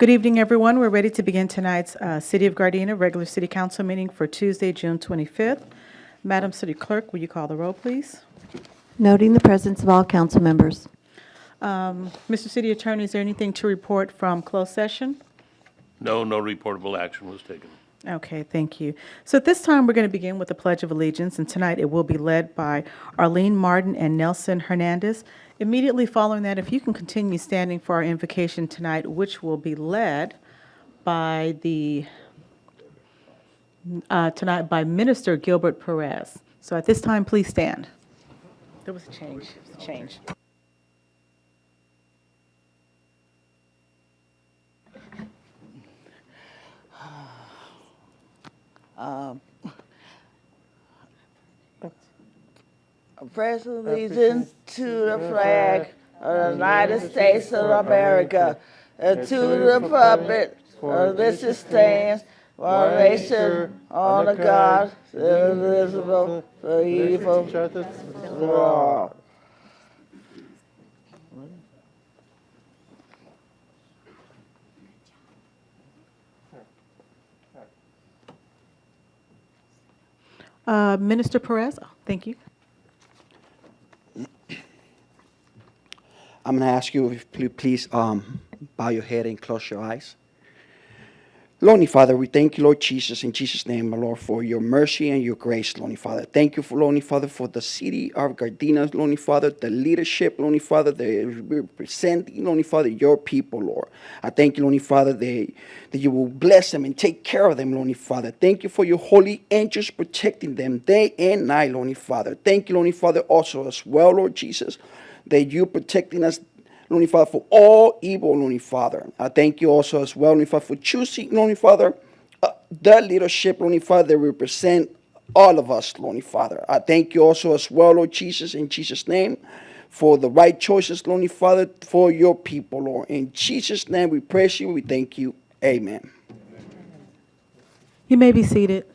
Good evening, everyone. We're ready to begin tonight's City of Gardena regular City Council meeting for Tuesday, June 25th. Madam City Clerk, will you call the roll, please? Noting the presence of all council members. Mr. City Attorney, is there anything to report from closed session? No reportable action was taken. Okay, thank you. So at this time, we're going to begin with the Pledge of Allegiance, and tonight it will be led by Arlene Martin and Nelson Hernandez. Immediately following that, if you can continue standing for our invocation tonight, which will be led by tonight by Minister Gilbert Perez. So at this time, please stand. There was a change. There was a change. Pledge allegiance to the flag of the United States of America and to the republic for which it stands, one nation, under God, indivisible, for evil, for all. Minister Perez, thank you. I'm going to ask you if you please bow your head and close your eyes. Lord Father, we thank you, Lord Jesus, in Jesus' name, my Lord, for your mercy and your grace, Lord Father. Thank you, Lord Father, for the city of Gardena, Lord Father, the leadership, Lord Father, that represent, Lord Father, your people, Lord. I thank you, Lord Father, that you will bless them and take care of them, Lord Father. Thank you for your holy angels protecting them day and night, Lord Father. Thank you, Lord Father, also as well, Lord Jesus, that you're protecting us, Lord Father, for all evil, Lord Father. I thank you also as well, Lord Father, for choosing, Lord Father, the leadership, Lord Father, that represent all of us, Lord Father. I thank you also as well, Lord Jesus, in Jesus' name, for the right choices, Lord Father, for your people, Lord. In Jesus' name, we praise you, we thank you. Amen. You may be seated.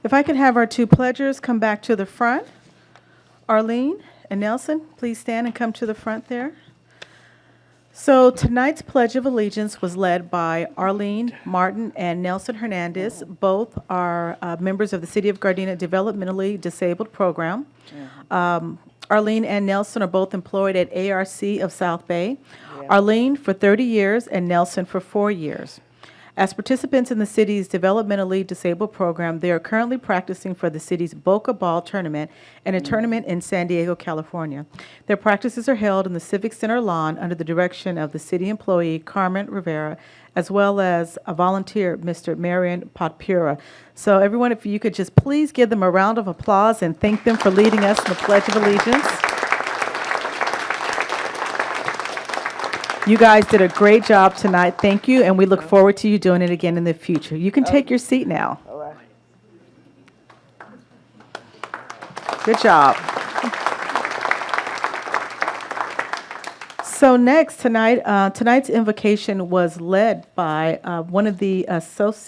If I could have our two pledgers come back to the front. Arlene and Nelson, please stand and come to the front there. So tonight's Pledge of Allegiance was led by Arlene Martin and Nelson Hernandez. Both are members of the City of Gardena Developmentally Disabled Program. Arlene and Nelson are both employed at ARC of South Bay. Arlene for 30 years and Nelson for 4 years. As participants in the city's developmentally disabled program, they are currently practicing for the city's Boca Ball tournament and a tournament in San Diego, California. Their practices are held in the Civic Center lawn under the direction of the city employee Carmen Rivera, as well as a volunteer, Mr. Marion Potpura. So everyone, if you could just please give them a round of applause and thank them for leading us in the Pledge of Allegiance. You guys did a great job tonight. Thank you, and we look forward to you doing it again in the future. You can take your seat now. All right. Good job. So next, tonight's invocation was led by one of the I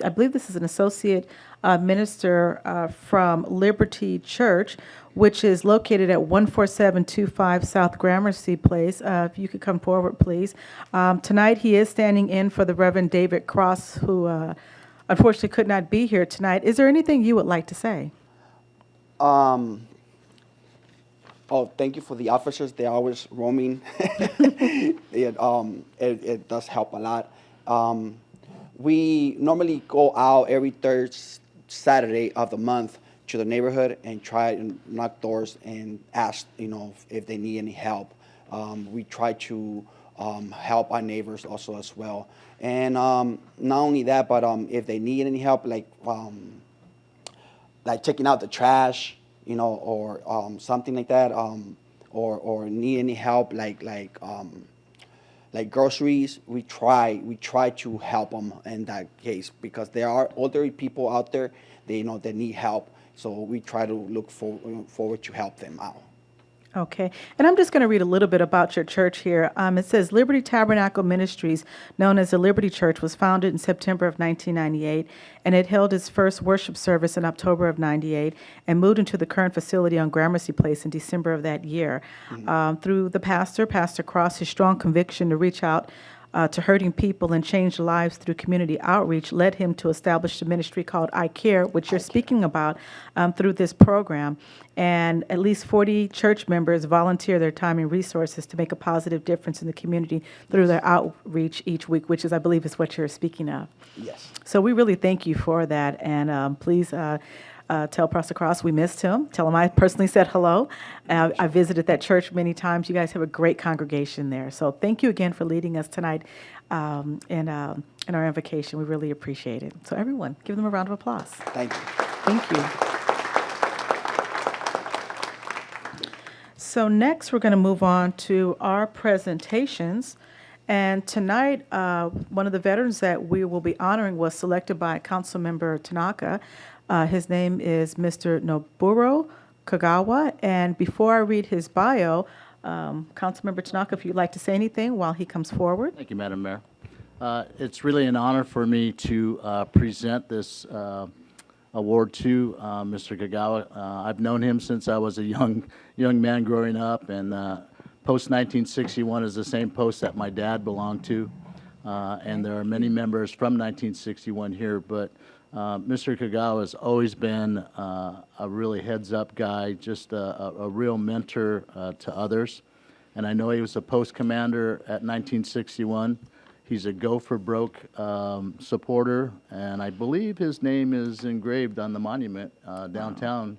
believe this is an associate minister from Liberty Church, which is located at 14725 South Gramercy Place. If you could come forward, please. Tonight, he is standing in for the Reverend David Cross, who unfortunately could not be here tonight. Is there anything you would like to say? Thank you for the officers. They're always roaming. It does help a lot. We normally go out every third Saturday of the month to the neighborhood and try and knock doors and ask, if they need any help. We try to help our neighbors also as well. And not only that, but if they need any help, like taking out the trash, or something like that, or need any help, like groceries, we try to help them in that case, because there are older people out there, they need help. So we try to look forward to help them out. Okay, and I'm just going to read a little bit about your church here. It says Liberty Tabernacle Ministries, known as the Liberty Church, was founded in September of 1998, and it held its first worship service in October of 98 and moved into the current facility on Gramercy Place in December of that year. Through the pastor, Pastor Cross, his strong conviction to reach out to hurting people and change lives through community outreach led him to establish a ministry called I Care, which you're speaking about through this program. And at least 40 church members volunteer their time and resources to make a positive difference in the community through their outreach each week, which is, I believe, is what you're speaking of. Yes. So we really thank you for that. And please tell Pastor Cross we missed him. Tell him I personally said hello. I visited that church many times. You guys have a great congregation there. So thank you again for leading us tonight in our invocation. We really appreciate it. So everyone, give them a round of applause. Thank you. Thank you. So next, we're going to move on to our presentations. And tonight, one of the veterans that we will be honoring was selected by Councilmember Tanaka. His name is Mr. Noburo Kagawa. And before I read his bio, Councilmember Tanaka, if you'd like to say anything while he comes forward. Thank you, Madam Mayor. It's really an honor for me to present this award to Mr. Kagawa. I've known him since I was a young man growing up, and post 1961 is the same post that my dad belonged to, and there are many members from 1961 here, but Mr. Kagawa has always been a really heads-up guy, just a real mentor to others. And I know he was a post commander at 1961. He's a Go for Broke supporter, and I believe his name is engraved on the monument downtown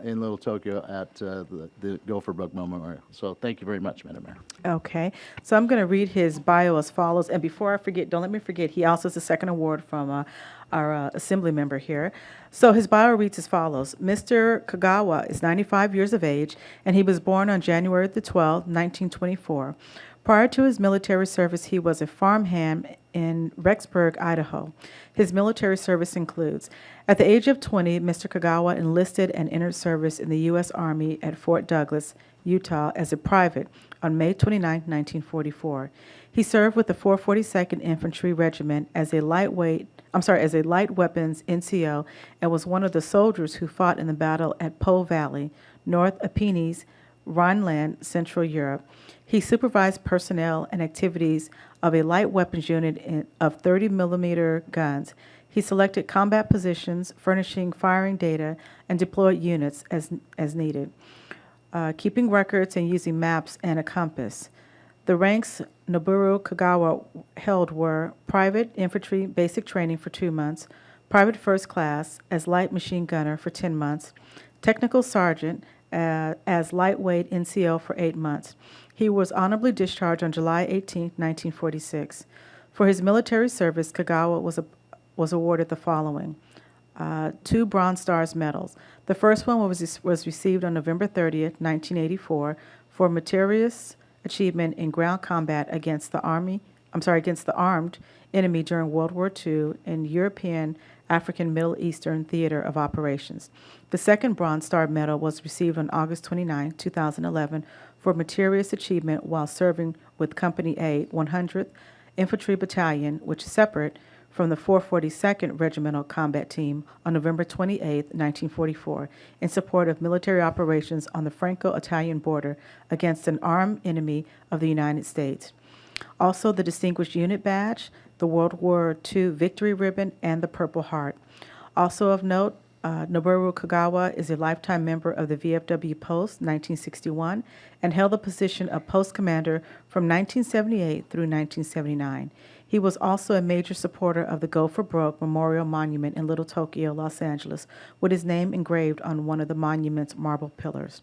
in Little Tokyo at the Go for Broke Memorial. So thank you very much, Madam Mayor. Okay, so I'm going to read his bio as follows. And before I forget, don't let me forget, he also has a second award from our assembly member here. So his bio reads as follows. Mr. Kagawa is 95 years of age, and he was born on January the 12th, 1924. Prior to his military service, he was a farmhand in Rexburg, Idaho. His military service includes, at the age of 20, Mr. Kagawa enlisted and entered service in the U.S. Army at Fort Douglas, Utah, as a private on May 29, 1944. He served with the 442nd Infantry Regiment as a light weapons NCO and was one of the soldiers who fought in the battle at Po Valley, North Apennines, Rhineland, Central Europe. He supervised personnel and activities of a light weapons unit of 30-millimeter guns. He selected combat positions, furnishing firing data, and deployed units as needed, keeping records and using maps and a compass. The ranks Noburo Kagawa held were Private Infantry Basic Training for 2 months, Private First Class as Light Machine Gunner for 10 months, Technical Sergeant as Lightweight NCO for 8 months. He was honorably discharged on July 18, 1946. For his military service, Kagawa was awarded the following: 2 Bronze Stars medals. The first one was received on November 30th, 1984, for meritorious achievement in ground combat against the armed enemy during World War II in European, African, Middle Eastern theater of operations. The second Bronze Star medal was received on August 29, 2011, for meritorious achievement while serving with Company A, 100th Infantry Battalion, which is separate from the 442nd Regimental Combat Team on November 28, 1944, in support of military operations on the Franco-Italian border against an armed enemy of the United States. Also, the Distinguished Unit Badge, the World War II Victory Ribbon, and the Purple Heart. Also of note, Noburo Kagawa is a lifetime member of the VFW Post 1961 and held the position of Post Commander from 1978 through 1979. He was also a major supporter of the Go for Broke Memorial Monument in Little Tokyo, Los Angeles, with his name engraved on one of the monument's marble pillars.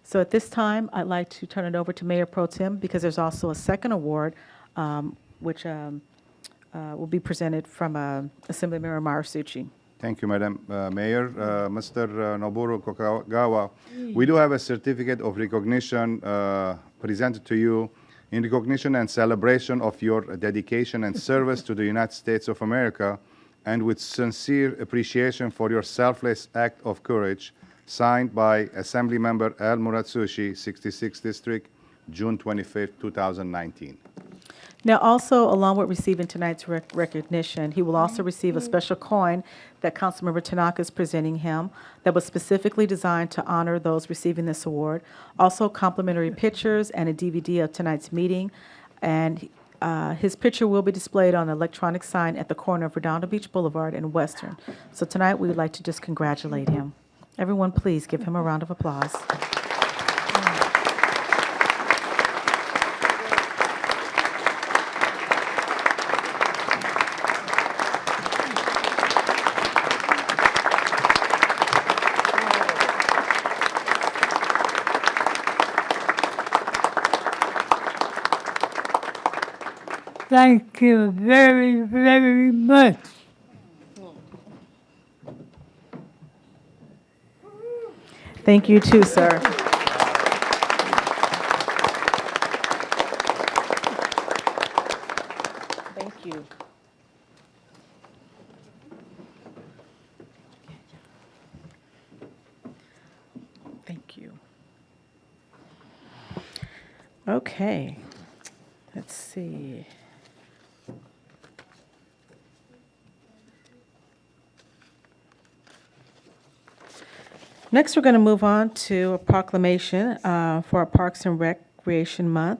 So at this time, I'd like to turn it over to Mayor Pro Tem, because there's also a second award, which will be presented from Assemblymember Marisucci. Thank you, Madam Mayor. Mr. Noburo Kagawa, we do have a certificate of recognition presented to you in recognition and celebration of your dedication and service to the United States of America, and with sincere appreciation for your selfless act of courage, signed by Assemblymember El Muratsushi, 66th District, June 25th, 2019. Now, also, along with receiving tonight's recognition, he will also receive a special coin that Councilmember Tanaka is presenting him that was specifically designed to honor those receiving this award. Also, complimentary pictures and a DVD of tonight's meeting. And his picture will be displayed on an electronic sign at the corner of Redondo Beach Boulevard and Western. So tonight, we would like to just congratulate him. Everyone, please give him a round of applause. Thank you very, very much. Thank you too, sir. Thank you. Thank you. Okay, let's see. Next, we're going to move on to a proclamation for our Parks and Recreation Month.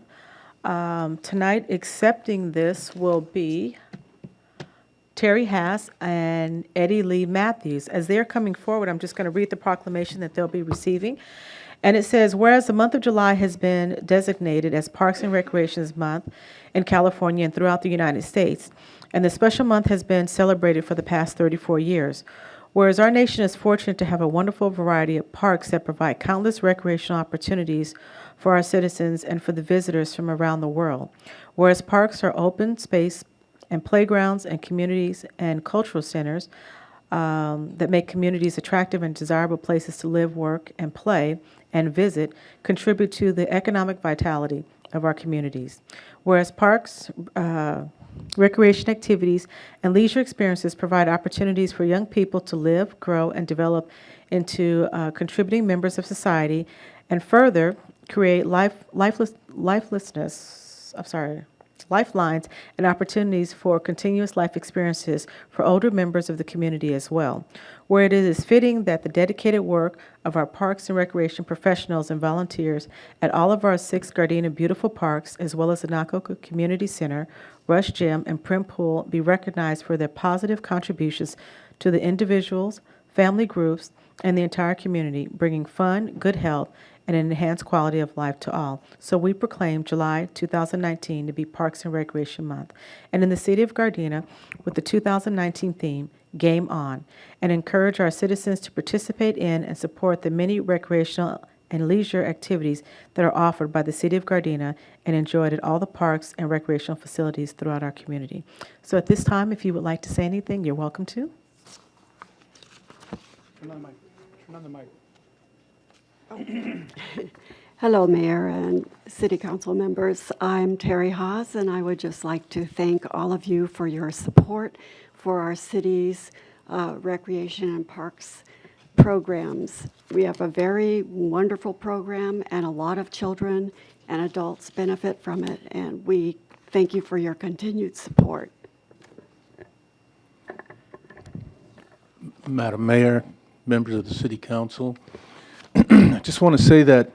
Tonight, accepting this will be Terry Hass and Eddie Lee Matthews. As they're coming forward, I'm just going to read the proclamation that they'll be receiving. And it says, whereas the month of July has been designated as Parks and Recreations Month in California and throughout the United States, and the special month has been celebrated for the past 34 years. Whereas our nation is fortunate to have a wonderful variety of parks that provide countless recreational opportunities for our citizens and for the visitors from around the world. Whereas parks are open space and playgrounds and communities and cultural centers that make communities attractive and desirable places to live, work, and play and visit, contribute to the economic vitality of our communities. Whereas parks, recreation activities, and leisure experiences provide opportunities for young people to live, grow, and develop into contributing members of society, and further create lifelines and opportunities for continuous life experiences for older members of the community as well. Where it is fitting that the dedicated work of our parks and recreation professionals and volunteers at all of our 6 Gardena beautiful parks, as well as the Nakoka Community Center, Rush Gym, and Prim Pool, be recognized for their positive contributions to the individuals, family groups, and the entire community, bringing fun, good health, and an enhanced quality of life to all. So we proclaim July 2019 to be Parks and Recreation Month. And in the city of Gardena, with the 2019 theme, Game On, and encourage our citizens to participate in and support the many recreational and leisure activities that are offered by the city of Gardena and enjoyed at all the parks and recreational facilities throughout our community. So at this time, if you would like to say anything, you're welcome to. Turn on the mic. Turn on the mic. Hello, Mayor and City Council members. I'm Terry Haas, and I would just like to thank all of you for your support for our city's recreation and parks programs. We have a very wonderful program, and a lot of children and adults benefit from it, and we thank you for your continued support. Madam Mayor, members of the City Council, I just want to say that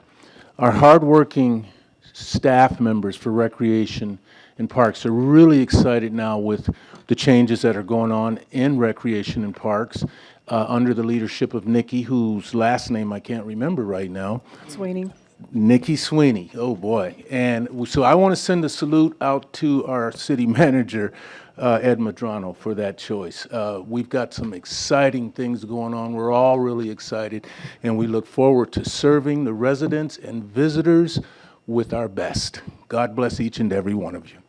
our hardworking staff members for recreation and parks are really excited now with the changes that are going on in recreation and parks under the leadership of Nikki, whose last name I can't remember right now. Sweeney. Nikki Sweeney, oh boy. And so I want to send a salute out to our city manager, Ed Madrano, for that choice. We've got some exciting things going on. We're all really excited, and we look forward to serving the residents and visitors with our best. God bless each and every one of you.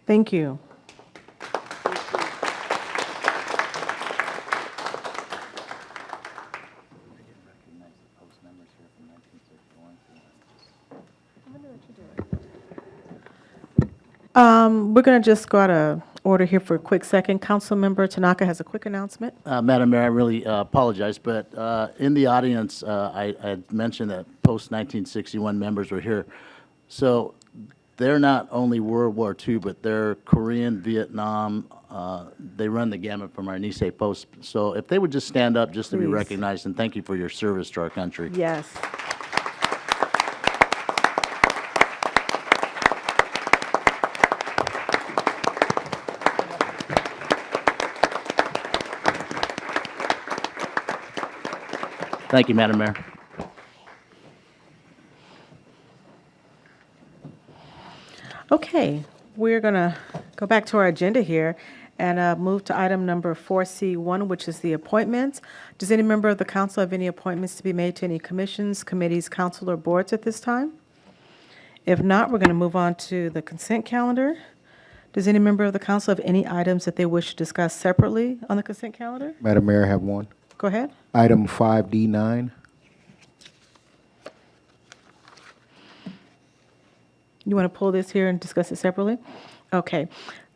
Thank you. We're going to just go out order here for a quick second. Councilmember Tanaka has a quick announcement. Madam Mayor, I really apologize, but in the audience, I had mentioned that post-1961 members were here. So they're not only World War II, but they're Korean, Vietnam. They run the gamut from our Nisei Post. So if they would just stand up just to be Please. recognized, and thank you for your service to our country. Yes. Thank you, Madam Mayor. Okay, we're going to go back to our agenda here and move to item number 4C1, which is the appointments. Does any member of the council have any appointments to be made to any commissions, committees, council, or boards at this time? If not, we're going to move on to the consent calendar. Does any member of the council have any items that they wish to discuss separately on the consent calendar? Madam Mayor, I have one. Go ahead. Item 5D9. You want to pull this here and discuss it separately? Okay.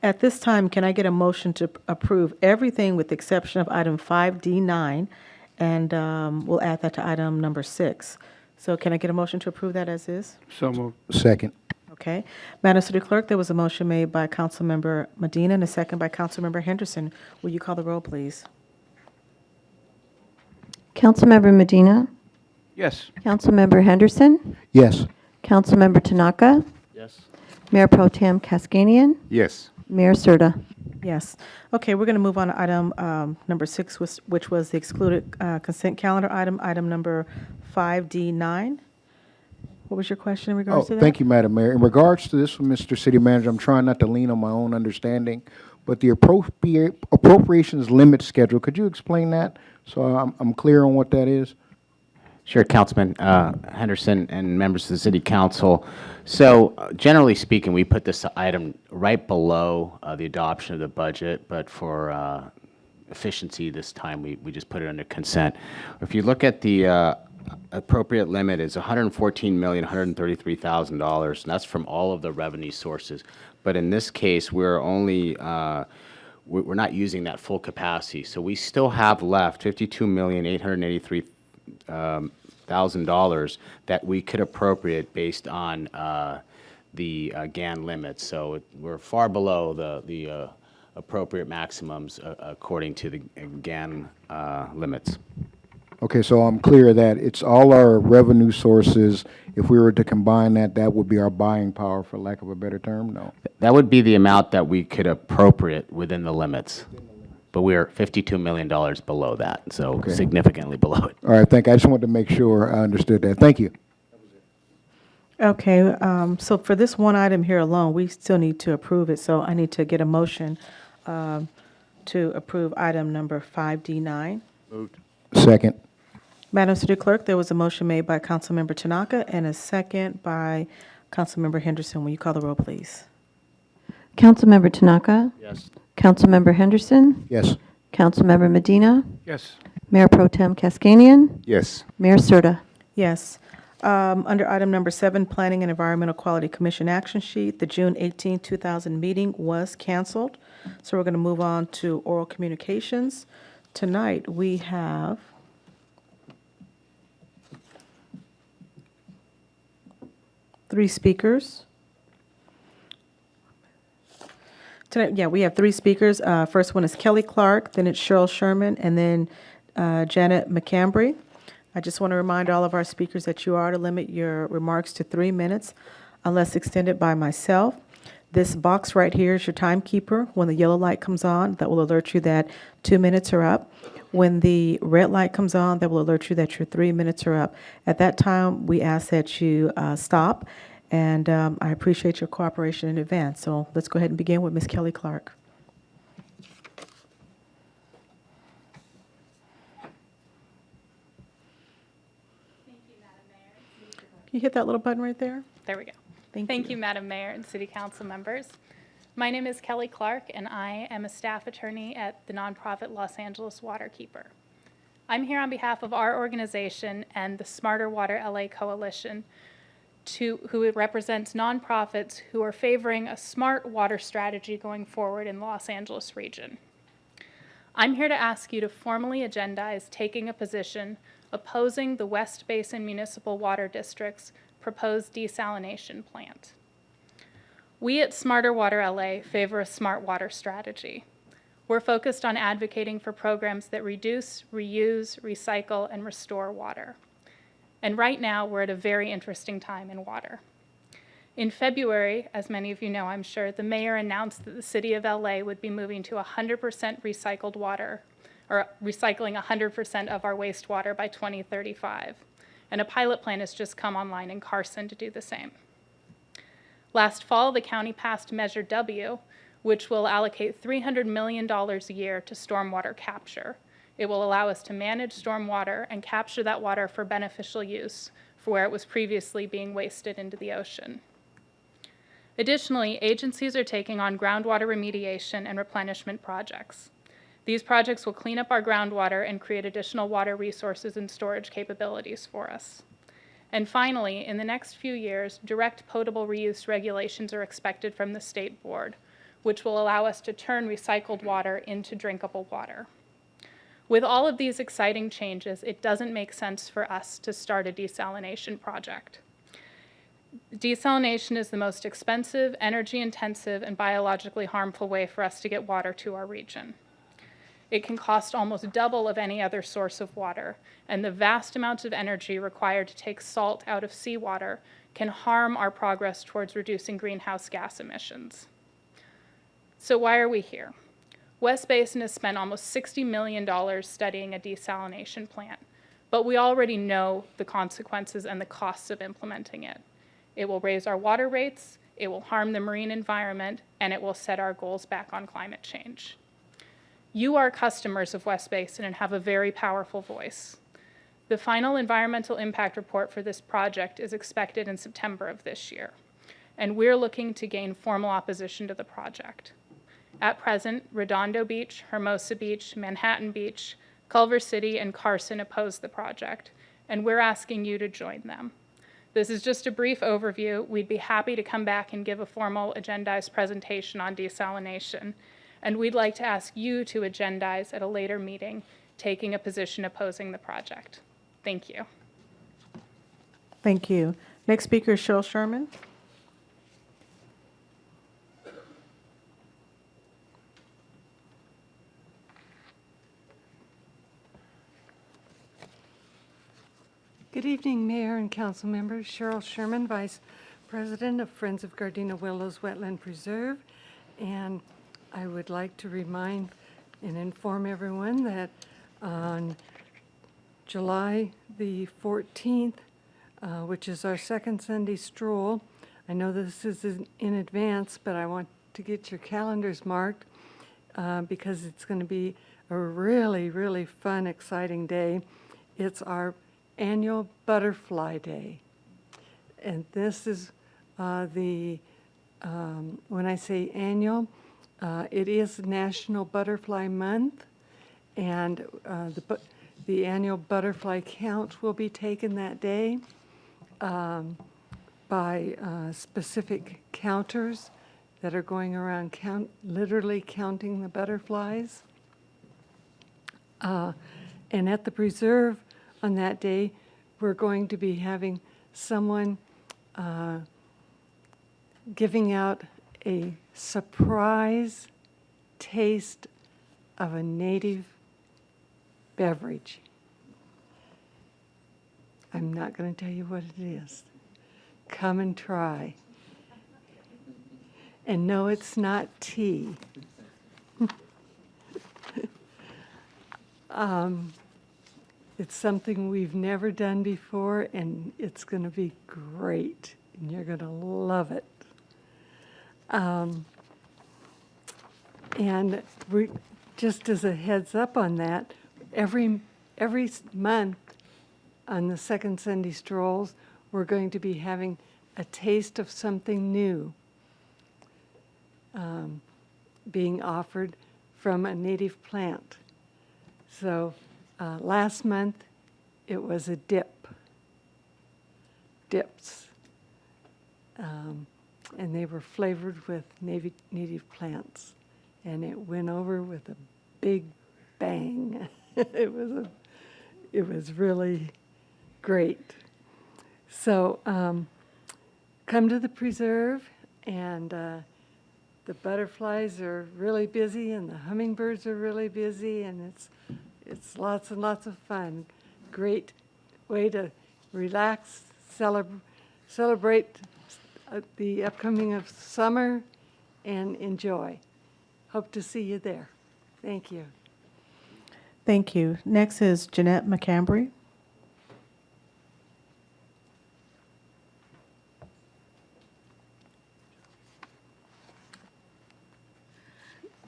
At this time, can I get a motion to approve everything with the exception of item 5D9? And we'll add that to item number 6. So can I get a motion to approve that as is? So moved. Second. Okay. Madam City Clerk, there was a motion made by Councilmember Medina and a second by Councilmember Henderson. Will you call the roll, please? Councilmember Medina, Yes. Councilmember Henderson, Yes. Councilmember Tanaka, Yes. Mayor Pro Tem Kaskanian, Yes. Mayor Serta. Yes. Okay, we're going to move on to item number 6, which was the excluded consent calendar item, item number 5D9. What was your question in regards to that? Thank you, Madam Mayor. In regards to this one, Mr. City Manager, I'm trying not to lean on my own understanding, but the appropriations limit schedule, could you explain that so I'm clear on what that is? Sure, Councilman Henderson and members of the City Council. So generally speaking, we put this item right below the adoption of the budget, but for efficiency this time, we just put it under consent. If you look at the appropriate limit is $114,133,000, and that's from all of the revenue sources. But in this case, we're only we're not using that full capacity, so we still have left $52,883,000 that we could appropriate based on the GAN limits. So we're far below the appropriate maximums according to the GAN limits. Okay, so I'm clear that it's all our revenue sources. If we were to combine that, that would be our buying power, for lack of a better term, no? That would be the amount that we could appropriate within the limits. But we're $52 million below that, so Okay. significantly below it. All right, thank you. I just wanted to make sure I understood that. Thank you. Okay, so for this one item here alone, we still need to approve it, so I need to get a motion to approve item number 5D9. Moved. Second. Madam City Clerk, there was a motion made by Councilmember Tanaka and a second by Councilmember Henderson. Will you call the roll, please? Councilmember Tanaka, Yes. Councilmember Henderson, Yes. Councilmember Medina, Yes. Mayor Pro Tem Kaskanian, Yes. Mayor Serta. Yes. Under item number 7, Planning and Environmental Quality Commission action sheet, the June 18, 2000 meeting was canceled. So we're going to move on to oral communications. Tonight, we have three speakers. Tonight, we have three speakers. First one is Kelly Clark, then it's Cheryl Sherman, and then Janet McCambry. I just want to remind all of our speakers that you are to limit your remarks to 3 minutes unless extended by myself. This box right here is your timekeeper. When the yellow light comes on, that will alert you that 2 minutes are up. When the red light comes on, that will alert you that your 3 minutes are up. At that time, we ask that you stop, and I appreciate your cooperation in advance. So let's go ahead and begin with Ms. Kelly Clark. Can you hit that little button right there? There we go. Thank you, Madam Mayor and City Council members. My name is Kelly Clark, and I am a staff attorney at the nonprofit Los Angeles Waterkeeper. I'm here on behalf of our organization and the Smarter Water LA Coalition who represents nonprofits who are favoring a smart water strategy going forward in the Los Angeles region. I'm here to ask you to formally agendize taking a position opposing the West Basin Municipal Water District's proposed desalination plant. We at Smarter Water LA favor a smart water strategy. We're focused on advocating for programs that reduce, reuse, recycle, and restore water. And right now, we're at a very interesting time in water. In February, as many of you know, I'm sure, the mayor announced that the city of LA would be moving to 100% recycled water, or recycling 100% of our wastewater by 2035. And a pilot plant has just come online in Carson to do the same. Last fall, the county passed Measure W, which will allocate $300 million a year to stormwater capture. It will allow us to manage stormwater and capture that water for beneficial use for where it was previously being wasted into the ocean. Additionally, agencies are taking on groundwater remediation and replenishment projects. These projects will clean up our groundwater and create additional water resources and storage capabilities for us. And finally, in the next few years, direct potable reuse regulations are expected from the State Board, which will allow us to turn recycled water into drinkable water. With all of these exciting changes, it doesn't make sense for us to start a desalination project. Desalination is the most expensive, energy-intensive, and biologically harmful way for us to get water to our region. It can cost almost double of any other source of water, and the vast amounts of energy required to take salt out of seawater can harm our progress towards reducing greenhouse gas emissions. So why are we here? West Basin has spent almost $60 million studying a desalination plant, but we already know the consequences and the costs of implementing it. It will raise our water rates, it will harm the marine environment, and it will set our goals back on climate change. You are customers of West Basin and have a very powerful voice. The final environmental impact report for this project is expected in September of this year, and we're looking to gain formal opposition to the project. At present, Redondo Beach, Hermosa Beach, Manhattan Beach, Culver City, and Carson oppose the project, and we're asking you to join them. This is just a brief overview. We'd be happy to come back and give a formal agendized presentation on desalination, and we'd like to ask you to agendize at a later meeting, taking a position opposing the project. Thank you. Thank you. Next speaker is Cheryl Sherman. Good evening, Mayor and Council members. Cheryl Sherman, Vice President of Friends of Gardena Willows Wetland Preserve. And I would like to remind and inform everyone that on July the 14th, which is our second Sunday stroll, I know this is in advance, but I want to get your calendars marked because it's going to be a really, really fun, exciting day. It's our annual Butterfly Day. And this is when I say annual, it is National Butterfly Month, and the annual butterfly count will be taken that day by specific counters that are going around literally counting the butterflies. And at the preserve on that day, we're going to be having someone giving out a surprise taste of a native beverage. I'm not going to tell you what it is. Come and try. And no, it's not tea. It's something we've never done before, and it's going to be great, and you're going to love it. And just as a heads up on that, every month on the second Sunday strolls, we're going to be having a taste of something new being offered from a native plant. So last month, it was a dips. and they were flavored with native plants. And it went over with a big bang. It was really great. So come to the preserve, and the butterflies are really busy, and the hummingbirds are really busy, and it's lots and lots of fun. Great way to relax, celebrate the upcoming of summer, and enjoy. Hope to see you there. Thank you. Thank you. Next is Jeanette McCambry.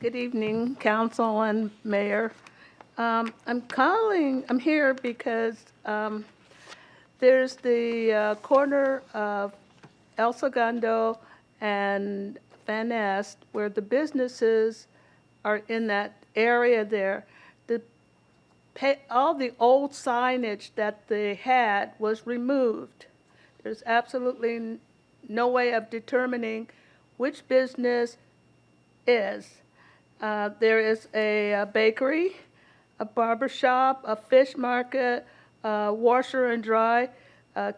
Good evening, council and mayor. I'm here because there's the corner of El Segundo and Van Nest where the businesses are in that area there. All the old signage that they had was removed. There's absolutely no way of determining which business is. There is a bakery, a barber shop, a fish market, a washer and dry,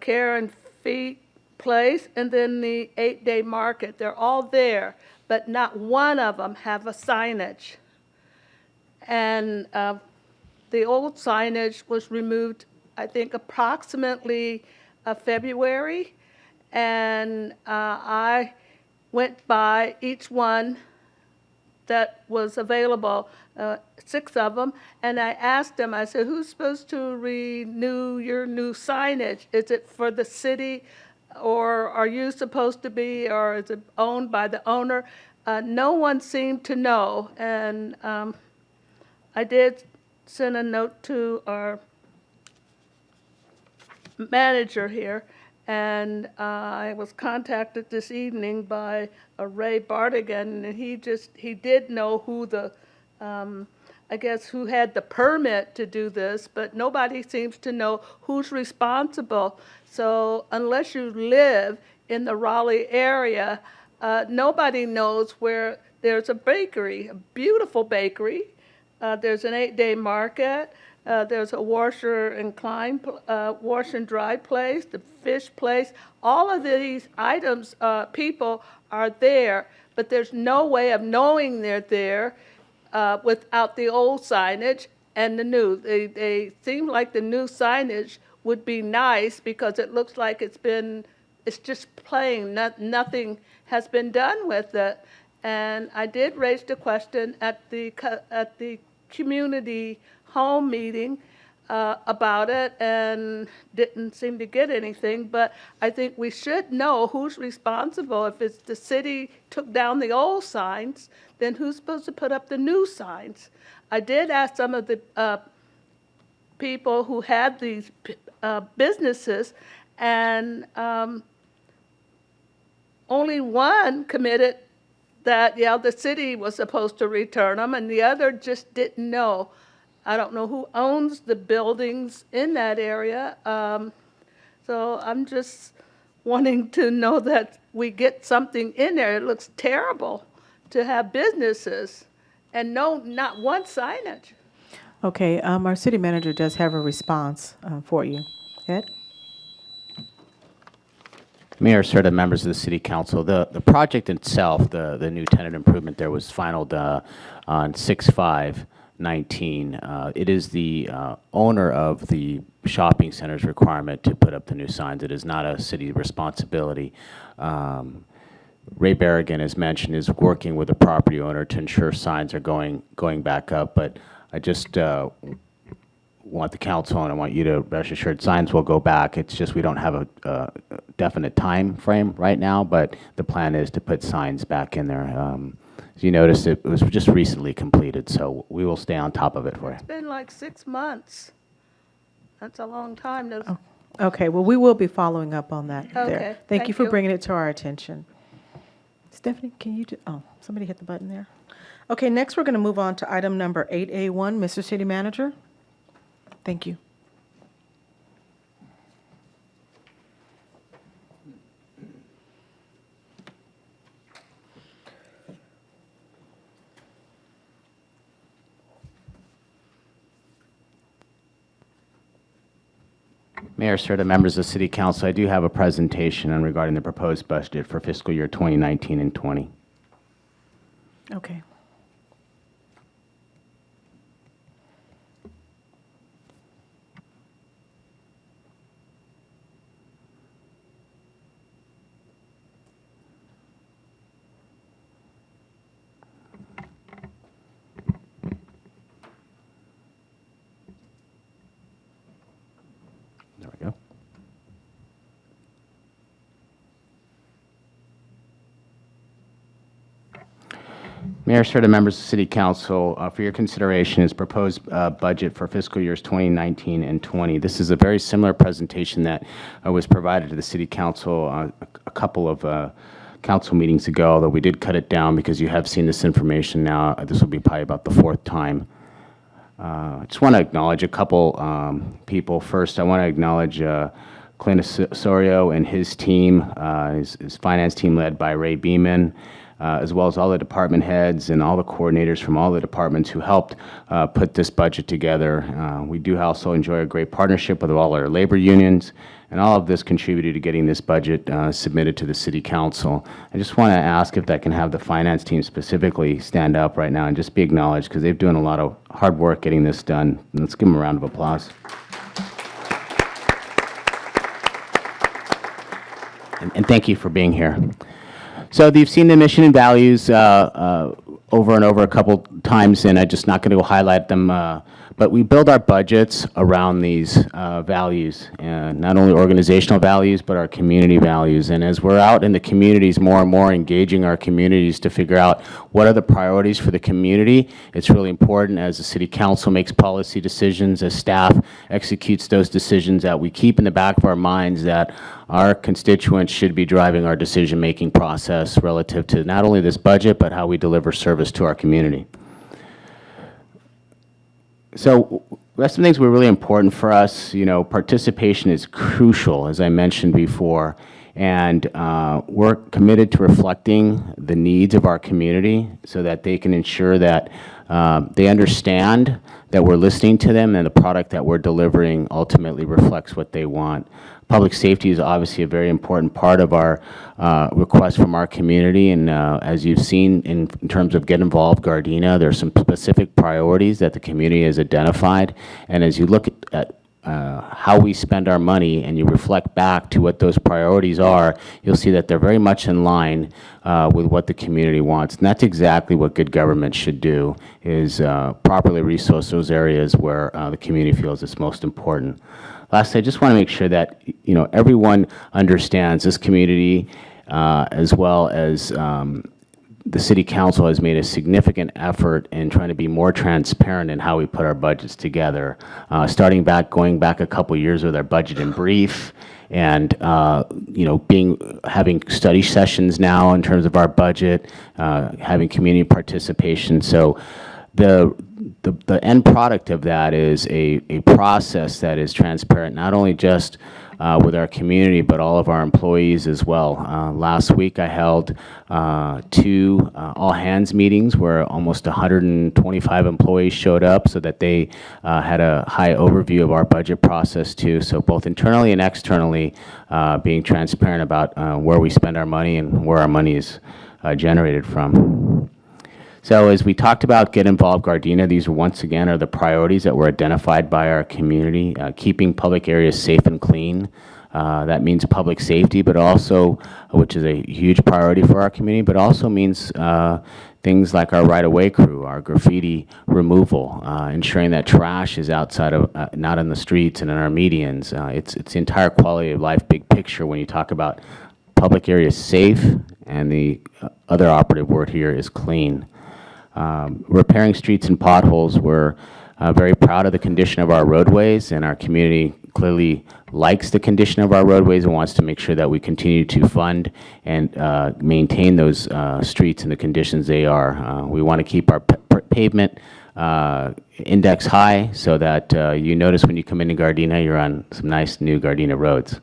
care and feed place, and then the 8-day market. They're all there, but not one of them have a signage. And the old signage was removed, I think, approximately February, and I went by each one that was available, 6 of them, and I asked them, I said, who's supposed to renew your new signage? Is it for the city, or are you supposed to be, or is it owned by the owner? No one seemed to know, and I did send a note to our manager here, and I was contacted this evening by Ray Bardigan, and he did know who I guess who had the permit to do this, but nobody seems to know who's responsible. So unless you live in the Raleigh area, nobody knows where there's a bakery, a beautiful bakery. There's an 8-day market. There's a washer and wash and dry place, the fish place. All of these items, people are there, but there's no way of knowing they're there without the old signage and the new. They seem like the new signage would be nice because it looks like it's just plain. Nothing has been done with it. And I did raise the question at the community home meeting about it and didn't seem to get anything, but I think we should know who's responsible. If it's the city took down the old signs, then who's supposed to put up the new signs? I did ask some of the people who had these businesses, and only one committed that, yeah, the city was supposed to return them, and the other just didn't know. I don't know who owns the buildings in that area. So I'm just wanting to know that we get something in there. It looks terrible to have businesses and not one signage. Okay, our city manager does have a response for you. Ed? Mayor, Serta, members of the City Council, the project itself, the new tenant improvement there was finalized on 6/5/19. It is the owner of the shopping center's requirement to put up the new signs. It is not a city responsibility. Ray Barrigan, as mentioned, is working with the property owner to ensure signs are going back up, but I just want the council, and I want you to rest assured signs will go back. It's just we don't have a definite time frame right now, but the plan is to put signs back in there. As you noticed, it was just recently completed, so we will stay on top of it for you. It's been like 6 months. That's a long time. Okay, well, we will be following up on that there. Okay, Thank you thank for you. bringing it to our attention. Stephanie, can you somebody hit the button there. Okay, next we're going to move on to item number 8A1. Mr. City Manager. Thank you. Mayor, sir, to members of the City Council, I do have a presentation on regarding the proposed budget for fiscal year 2019 and 20. Okay. There we go. Mayor, sir, to members of the City Council, for your consideration is proposed budget for fiscal years 2019 and 20. This is a very similar presentation that was provided to the City Council a couple of council meetings ago, although we did cut it down because you have seen this information now. This will be probably about the fourth time. I just want to acknowledge a couple people. First, I want to acknowledge Clint Osorio and his team, his finance team led by Ray Beeman, as well as all the department heads and all the coordinators from all the departments who helped put this budget together. We do also enjoy a great partnership with all our labor unions, and all of this contributed to getting this budget submitted to the City Council. I just want to ask if I can have the finance team specifically stand up right now and just be acknowledged, because they've doing a lot of hard work getting this done. Let's give them a round of applause. And thank you for being here. So you've seen the mission and values over and over a couple times, and I'm just not going to highlight them. But we build our budgets around these values, not only organizational values, but our community values. And as we're out in the communities more and more engaging our communities to figure out what are the priorities for the community, it's really important as the City Council makes policy decisions, as staff executes those decisions, that we keep in the back of our minds that our constituents should be driving our decision-making process relative to not only this budget, but how we deliver service to our community. So that's some things that were really important for us. You know, participation is crucial, as I mentioned before, and we're committed to reflecting the needs of our community so that they can ensure that they understand that we're listening to them and the product that we're delivering ultimately reflects what they want. Public safety is obviously a very important part of our request from our community, and as you've seen in terms of Get Involved Gardena, there are some specific priorities that the community has identified, and as you look at how we spend our money and you reflect back to what those priorities are, you'll see that they're very much in line with what the community wants. And that's exactly what good government should do, is properly resource those areas where the community feels it's most important. Lastly, I just want to make sure that everyone understands this community, as well as the City Council has made a significant effort in trying to be more transparent in how we put our budgets together, going back a couple years with our budget in brief, and having study sessions now in terms of our budget, having community participation. So the end product of that is a process that is transparent, not only just with our community, but all of our employees as well. Last week I held 2 all-hands meetings where almost 125 employees showed up so that they had a high overview of our budget process too. So both internally and externally, being transparent about where we spend our money and where our money is generated from. So as we talked about Get Involved Gardena, these once again are the priorities that were identified by our community, keeping public areas safe and clean. That means public safety, but also, which is a huge priority for our community, but also means things like our right-of-way crew, our graffiti removal, ensuring that trash is outside of, not in the streets and in our medians. It's the entire quality of life big picture when you talk about public areas safe, and the other operative word here is clean. Repairing streets and potholes, we're very proud of the condition of our roadways, and our community clearly likes the condition of our roadways and wants to make sure that we continue to fund and maintain those streets in the conditions they are. We want to keep our pavement index high so that you notice when you come into Gardena, you're on some nice new Gardena roads.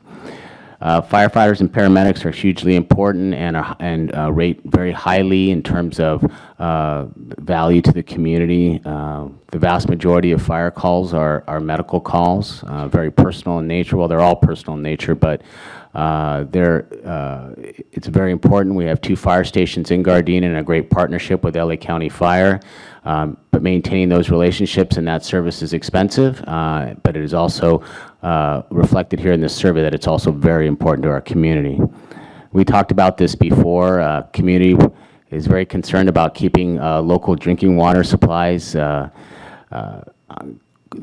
Firefighters and paramedics are hugely important and rate very highly in terms of value to the community. The vast majority of fire calls are medical calls, very personal in nature. Well, they're all personal in nature, but it's very important. We have 2 fire stations in Gardena and a great partnership with LA County Fire. But maintaining those relationships and that service is expensive, but it is also reflected here in this survey that it's also very important to our community. We talked about this before. Community is very concerned about keeping local drinking water supplies,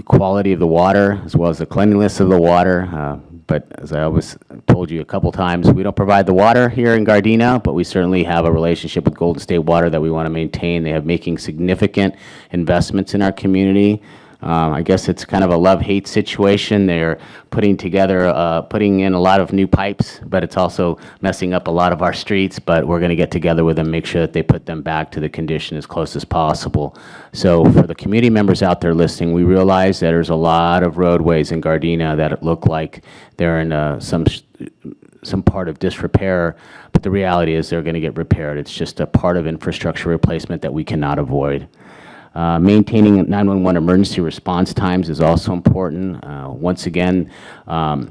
quality of the water, as well as the cleanliness of the water. But as I always told you a couple times, we don't provide the water here in Gardena, but we certainly have a relationship with Golden State Water that we want to maintain. They have making significant investments in our community. I guess it's kind of a love-hate situation. They're putting in a lot of new pipes, but it's also messing up a lot of our streets. But we're going to get together with them, make sure that they put them back to the condition as close as possible. So for the community members out there listening, we realize that there's a lot of roadways in Gardena that look like they're in some part of disrepair, but the reality is they're going to get repaired. It's just a part of infrastructure replacement that we cannot avoid. Maintaining 911 emergency response times is also important. Once again,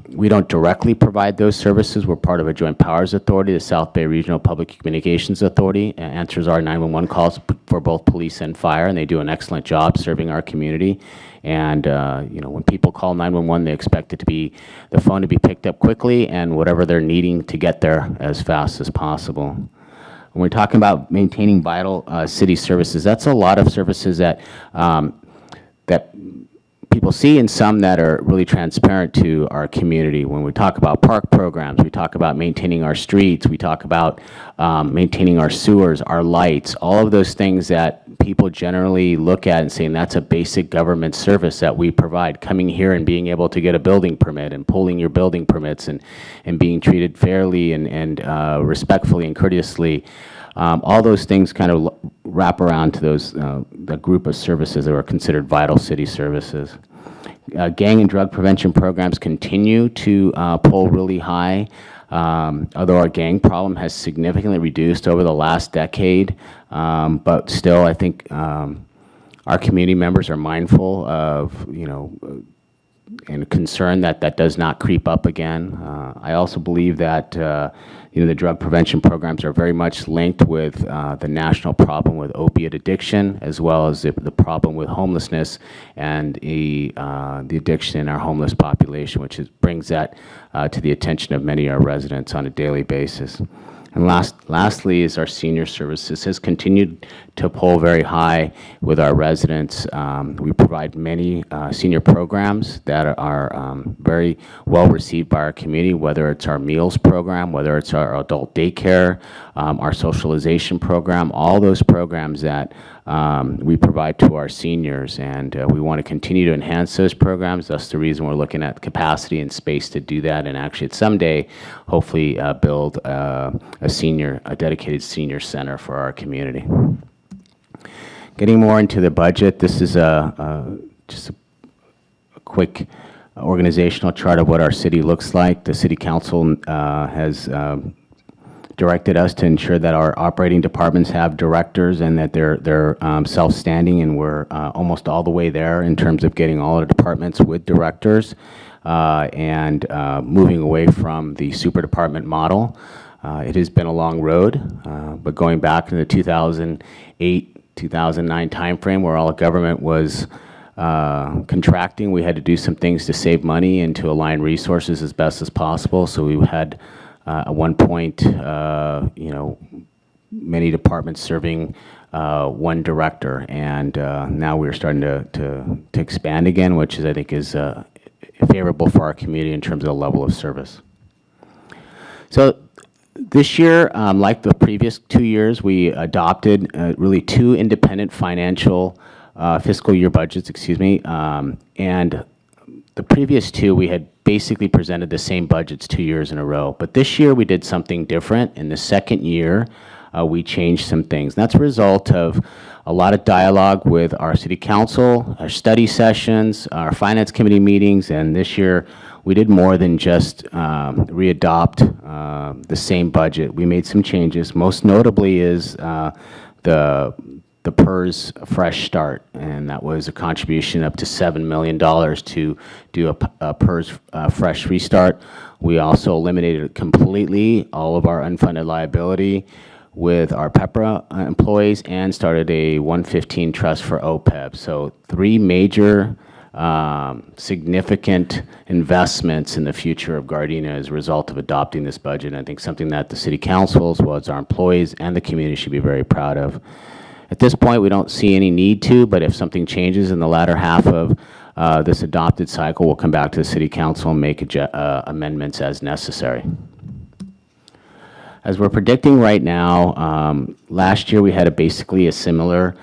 we don't directly provide those services. We're part of a joint powers authority. The South Bay Regional Public Communications Authority answers our 911 calls for both police and fire, and they do an excellent job serving our community. And when people call 911, they expect the phone to be picked up quickly and whatever they're needing to get there as fast as possible. When we're talking about maintaining vital city services, that's a lot of services that people see and some that are really transparent to our community. When we talk about park programs, we talk about maintaining our streets, we talk about maintaining our sewers, our lights, all of those things that people generally look at and saying that's a basic government service that we provide. Coming here and being able to get a building permit and pulling your building permits and being treated fairly and respectfully and courteously. All those things kind of wrap around to the group of services that are considered vital city services. Gang and drug prevention programs continue to pull really high, although our gang problem has significantly reduced over the last decade. But still, I think our community members are mindful of, and concerned that that does not creep up again. I also believe that the drug prevention programs are very much linked with the national problem with opiate addiction, as well as the problem with homelessness and the addiction in our homeless population, which brings that to the attention of many of our residents on a daily basis. And lastly is our senior services has continued to pull very high with our residents. We provide many senior programs that are very well received by our community, whether it's our meals program, whether it's our adult daycare, our socialization program, all those programs that we provide to our seniors. And we want to continue to enhance those programs. That's the reason we're looking at capacity and space to do that, and actually someday hopefully build a dedicated senior center for our community. Getting more into the budget, this is just a quick organizational chart of what our city looks like. The City Council has directed us to ensure that our operating departments have directors and that they're self-standing, and we're almost all the way there in terms of getting all our departments with directors and moving away from the super department model. It has been a long road, but going back to the 2008, 2009 timeframe where all government was contracting, we had to do some things to save money and to align resources as best as possible. So we had at one point, many departments serving one director, and now we're starting to expand again, which I think is favorable for our community in terms of the level of service. So this year, like the previous 2 years, we adopted really 2 independent fiscal year budgets, and the previous 2, we had basically presented the same budgets 2 years in a row. But this year, we did something different. In the second year, we changed some things. And that's a result of a lot of dialogue with our city council, our study sessions, our finance committee meetings, and this year, we did more than just readopt the same budget. We made some changes. Most notably is the PERS Fresh Start, and that was a contribution up to $7 million to do a PERS Fresh Restart. We also eliminated completely all of our unfunded liability with our PEPRA employees and started a 115 trust for OPEB. So 3 major significant investments in the future of Gardena as a result of adopting this budget. And I think something that the City Council, as well as our employees and the community, should be very proud of. At this point, we don't see any need to, but if something changes in the latter half of this adopted cycle, we'll come back to the City Council and make amendments as necessary. As we're predicting right now, last year we had basically a similar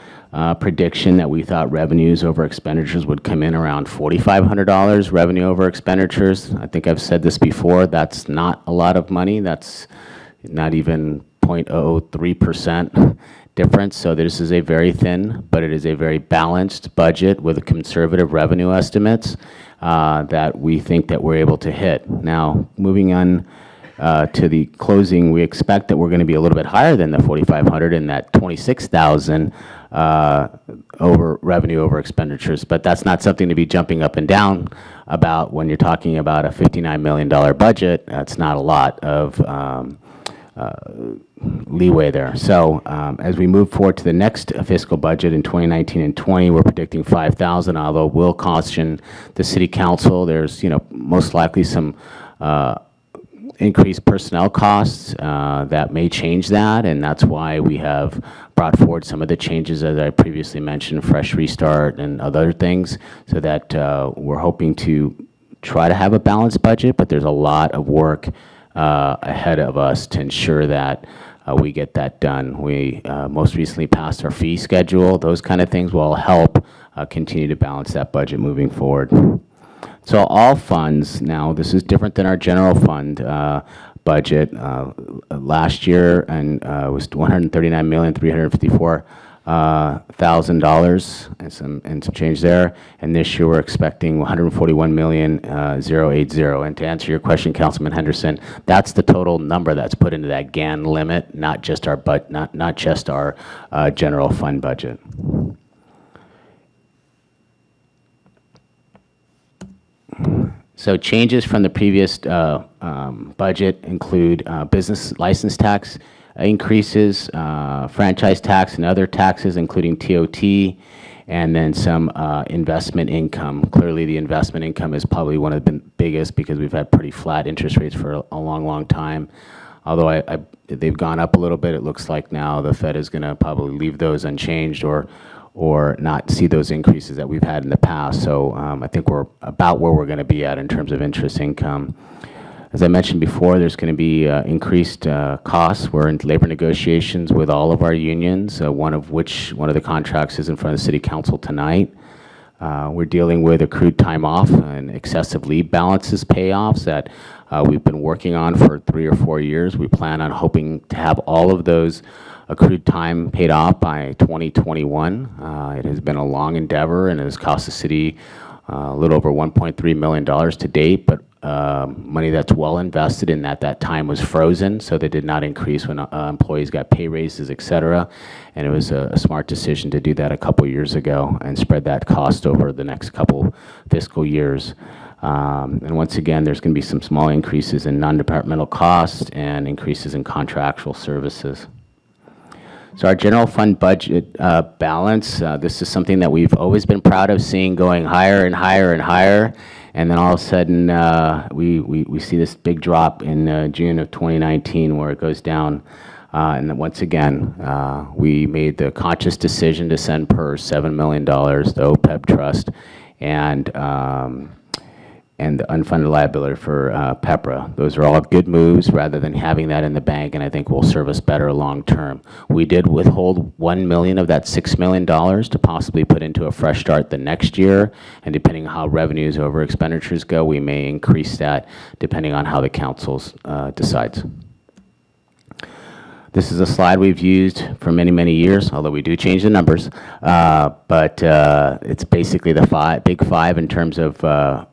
prediction that we thought revenues over expenditures would come in around $4,500 revenue over expenditures. I think I've said this before, that's not a lot of money. That's not even 0.03% difference. So this is a very thin, but it is a very balanced budget with conservative revenue estimates that we think that we're able to hit. Now, moving on to the closing, we expect that we're going to be a little bit higher than the 4,500 and that 26,000 over revenue over expenditures, but that's not something to be jumping up and down about when you're talking about a $59 million budget. That's not a lot of leeway there. So as we move forward to the next fiscal budget in 2019 and 20, we're predicting 5,000, although we'll caution the City Council, there's most likely some increased personnel costs that may change that, and that's why we have brought forward some of the changes as I previously mentioned, Fresh Restart and other things, so that we're hoping to try to have a balanced budget, but there's a lot of work ahead of us to ensure that we get that done. We most recently passed our fee schedule. Those kind of things will help continue to balance that budget moving forward. So all funds, now this is different than our general fund budget. Last year and was $139,354,000 and some change there. And this year we're expecting $141,080,000. And to answer your question, Councilman Henderson, that's the total number that's put into that GAN limit, not just our general fund budget. So changes from the previous budget include business license tax increases, franchise tax and other taxes, including TOT, and then some investment income. Clearly, the investment income is probably one of the biggest because we've had pretty flat interest rates for a long, long time. Although they've gone up a little bit, it looks like now the Fed is going to probably leave those unchanged or not see those increases that we've had in the past. So I think we're about where we're going to be at in terms of interest income. As I mentioned before, there's going to be increased costs. We're in labor negotiations with all of our unions, one of the contracts is in front of the City Council tonight. We're dealing with accrued time off and excessive leave balances payoffs that we've been working on for 3 or 4 years. We plan on hoping to have all of those accrued time paid off by 2021. It has been a long endeavor and it has cost the city a little over $1.3 million to date, but money that's well invested in that time was frozen, so they did not increase when employees got pay raises, et cetera. And it was a smart decision to do that a couple years ago and spread that cost over the next couple fiscal years. And once again, there's going to be some small increases in non-departmental costs and increases in contractual services. So our general fund budget balance, this is something that we've always been proud of seeing going higher and higher and higher. And then all of a sudden, we see this big drop in June of 2019 where it goes down. And then once again, we made the conscious decision to send PERS $7 million, the OPEB trust, and the unfunded liability for PEPRA. Those are all good moves rather than having that in the bank, and I think will serve us better long term. We did withhold $1 million of that $6 million to possibly put into a fresh start the next year, and depending on how revenues over expenditures go, we may increase that depending on how the council decides. This is a slide we've used for many, many years, although we do change the numbers. But it's basically the big five in terms of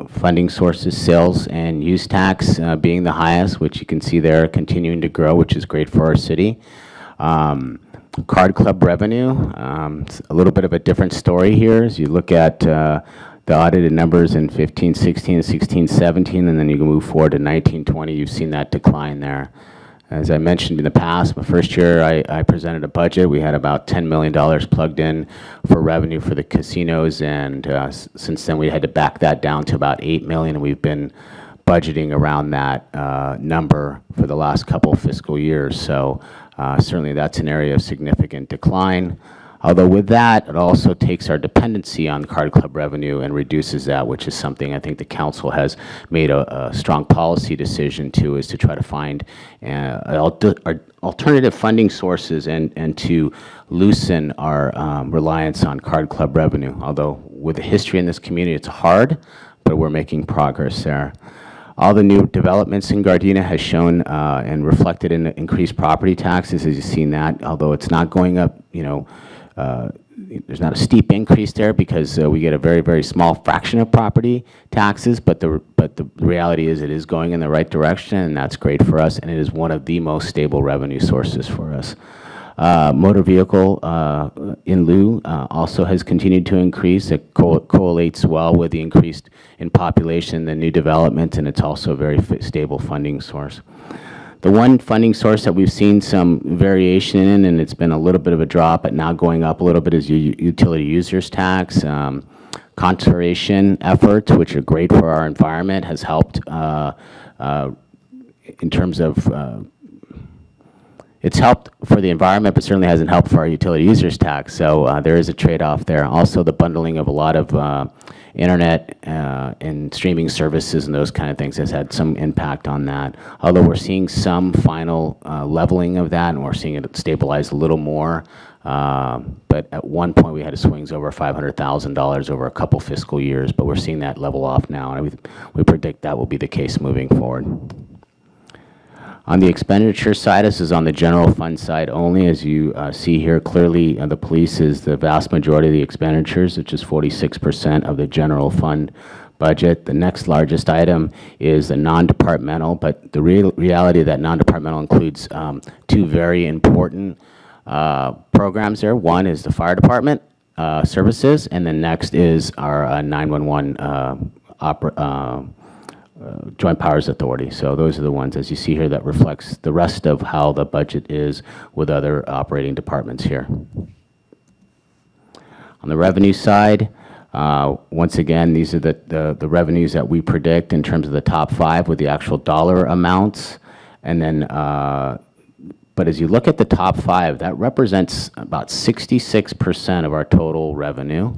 funding sources, sales and use tax being the highest, which you can see there continuing to grow, which is great for our city. Card club revenue, it's a little bit of a different story here as you look at the audited numbers in 15, 16, 16, 17, and then you can move forward to 19, 20. You've seen that decline there. As I mentioned in the past, my first year I presented a budget. We had about $10 million plugged in for revenue for the casinos, and since then we had to back that down to about $8 million, and we've been budgeting around that number for the last couple of fiscal years. So certainly that's an area of significant decline. Although with that, it also takes our dependency on card club revenue and reduces that, which is something I think the council has made a strong policy decision to, is to try to find alternative funding sources and to loosen our reliance on card club revenue. Although with the history in this community, it's hard, but we're making progress there. All the new developments in Gardena has shown and reflected in the increased property taxes, as you've seen that, although it's not going up, there's not a steep increase there because we get a very, very small fraction of property taxes, but the reality is it is going in the right direction, and that's great for us, and it is one of the most stable revenue sources for us. Motor vehicle in lieu also has continued to increase. It correlates well with the increase in population, the new development, and it's also a very stable funding source. The one funding source that we've seen some variation in, and it's been a little bit of a drop, but now going up a little bit, is utility users tax. Conservation efforts, which are great for our environment, has helped in terms of it's helped for the environment, but certainly hasn't helped for our utility users tax. So there is a trade-off there. Also, the bundling of a lot of internet and streaming services and those kind of things has had some impact on that. Although we're seeing some final leveling of that, and we're seeing it stabilize a little more. But at one point, we had swings over $500,000 over a couple fiscal years, but we're seeing that level off now, and we predict that will be the case moving forward. On the expenditure side, this is on the general fund side only. As you see here, clearly the police is the vast majority of the expenditures, which is 46% of the general fund budget. The next largest item is the non-departmental, but the reality of that non-departmental includes two very important programs there. One is the fire department services, and then next is our 911 Joint Powers Authority. So those are the ones, as you see here, that reflects the rest of how the budget is with other operating departments here. On the revenue side, once again, these are the revenues that we predict in terms of the top five with the actual dollar amounts. And then, but as you look at the top five, that represents about 66% of our total revenue.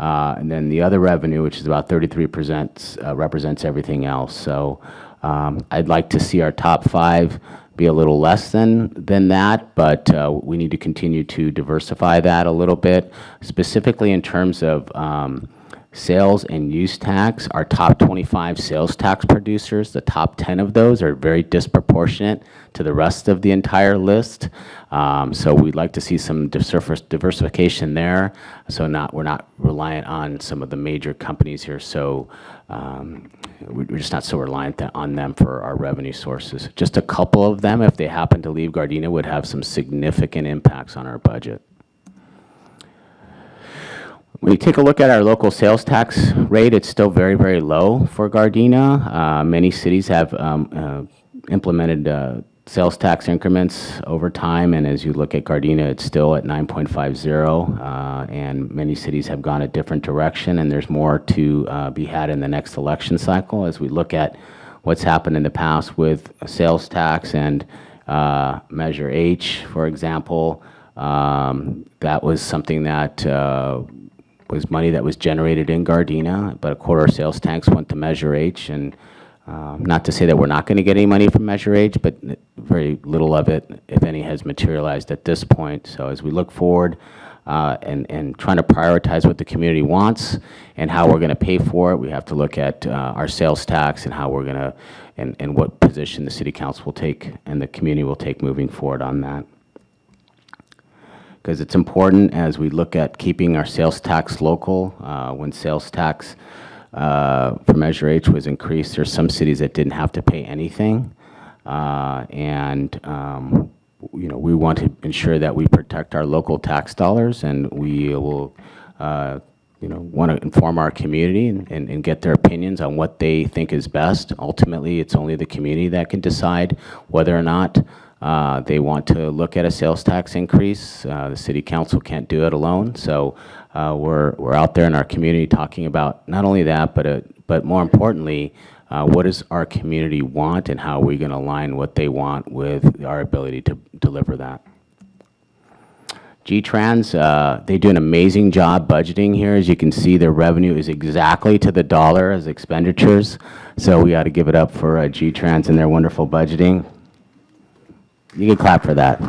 And then the other revenue, which is about 33%, represents everything else. So I'd like to see our top five be a little less than that, but we need to continue to diversify that a little bit, specifically in terms of sales and use tax. Our top 25 sales tax producers, the top 10 of those are very disproportionate to the rest of the entire list. So we'd like to see some diversification there. So we're not reliant on some of the major companies here. So we're just not so reliant on them for our revenue sources. Just a couple of them, if they happen to leave Gardena, would have some significant impacts on our budget. When you take a look at our local sales tax rate, it's still very, very low for Gardena. Many cities have implemented sales tax increments over time, and as you look at Gardena, it's still at 9.50, and many cities have gone a different direction, and there's more to be had in the next election cycle as we look at what's happened in the past with sales tax and Measure H, for example. That was something that was money that was generated in Gardena, but a quarter of sales tax went to Measure H, and not to say that we're not going to get any money from Measure H, but very little of it, if any, has materialized at this point. So as we look forward, and trying to prioritize what the community wants and how we're going to pay for it. We have to look at our sales tax and how we're going to, and what position the city council will take and the community will take moving forward on that. Because it's important as we look at keeping our sales tax local. When sales tax for Measure H was increased, there's some cities that didn't have to pay anything. You know, we want to ensure that we protect our local tax dollars, and we will, you know, want to inform our community and get their opinions on what they think is best. Ultimately, it's only the community that can decide whether or not they want to look at a sales tax increase. The city council can't do it alone, so we're out there in our community talking about not only that, but more importantly, what does our community want and how are we going to align what they want with our ability to deliver that. G-Trans, they do an amazing job budgeting here. As you can see, their revenue is exactly to the dollar as expenditures, so we ought to give it up for G-Trans and their wonderful budgeting. You can clap for that.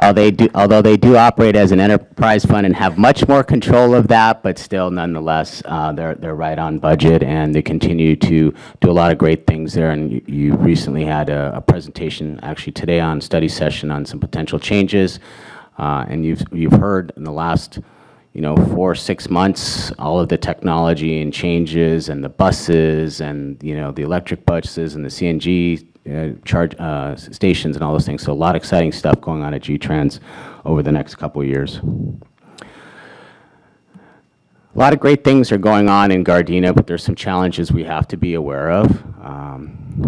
Although they do operate as an enterprise fund and have much more control of that, but still, nonetheless, they're right on budget, and they continue to do a lot of great things there. And you recently had a presentation, actually today, on study session on some potential changes, and you've heard in the last 4 or 6 months all of the technology and changes, and the buses, and the electric buses, and the CNG charge stations and all those things. So a lot of exciting stuff going on at G-Trans over the next couple of years. A lot of great things are going on in Gardena, but there's some challenges we have to be aware of.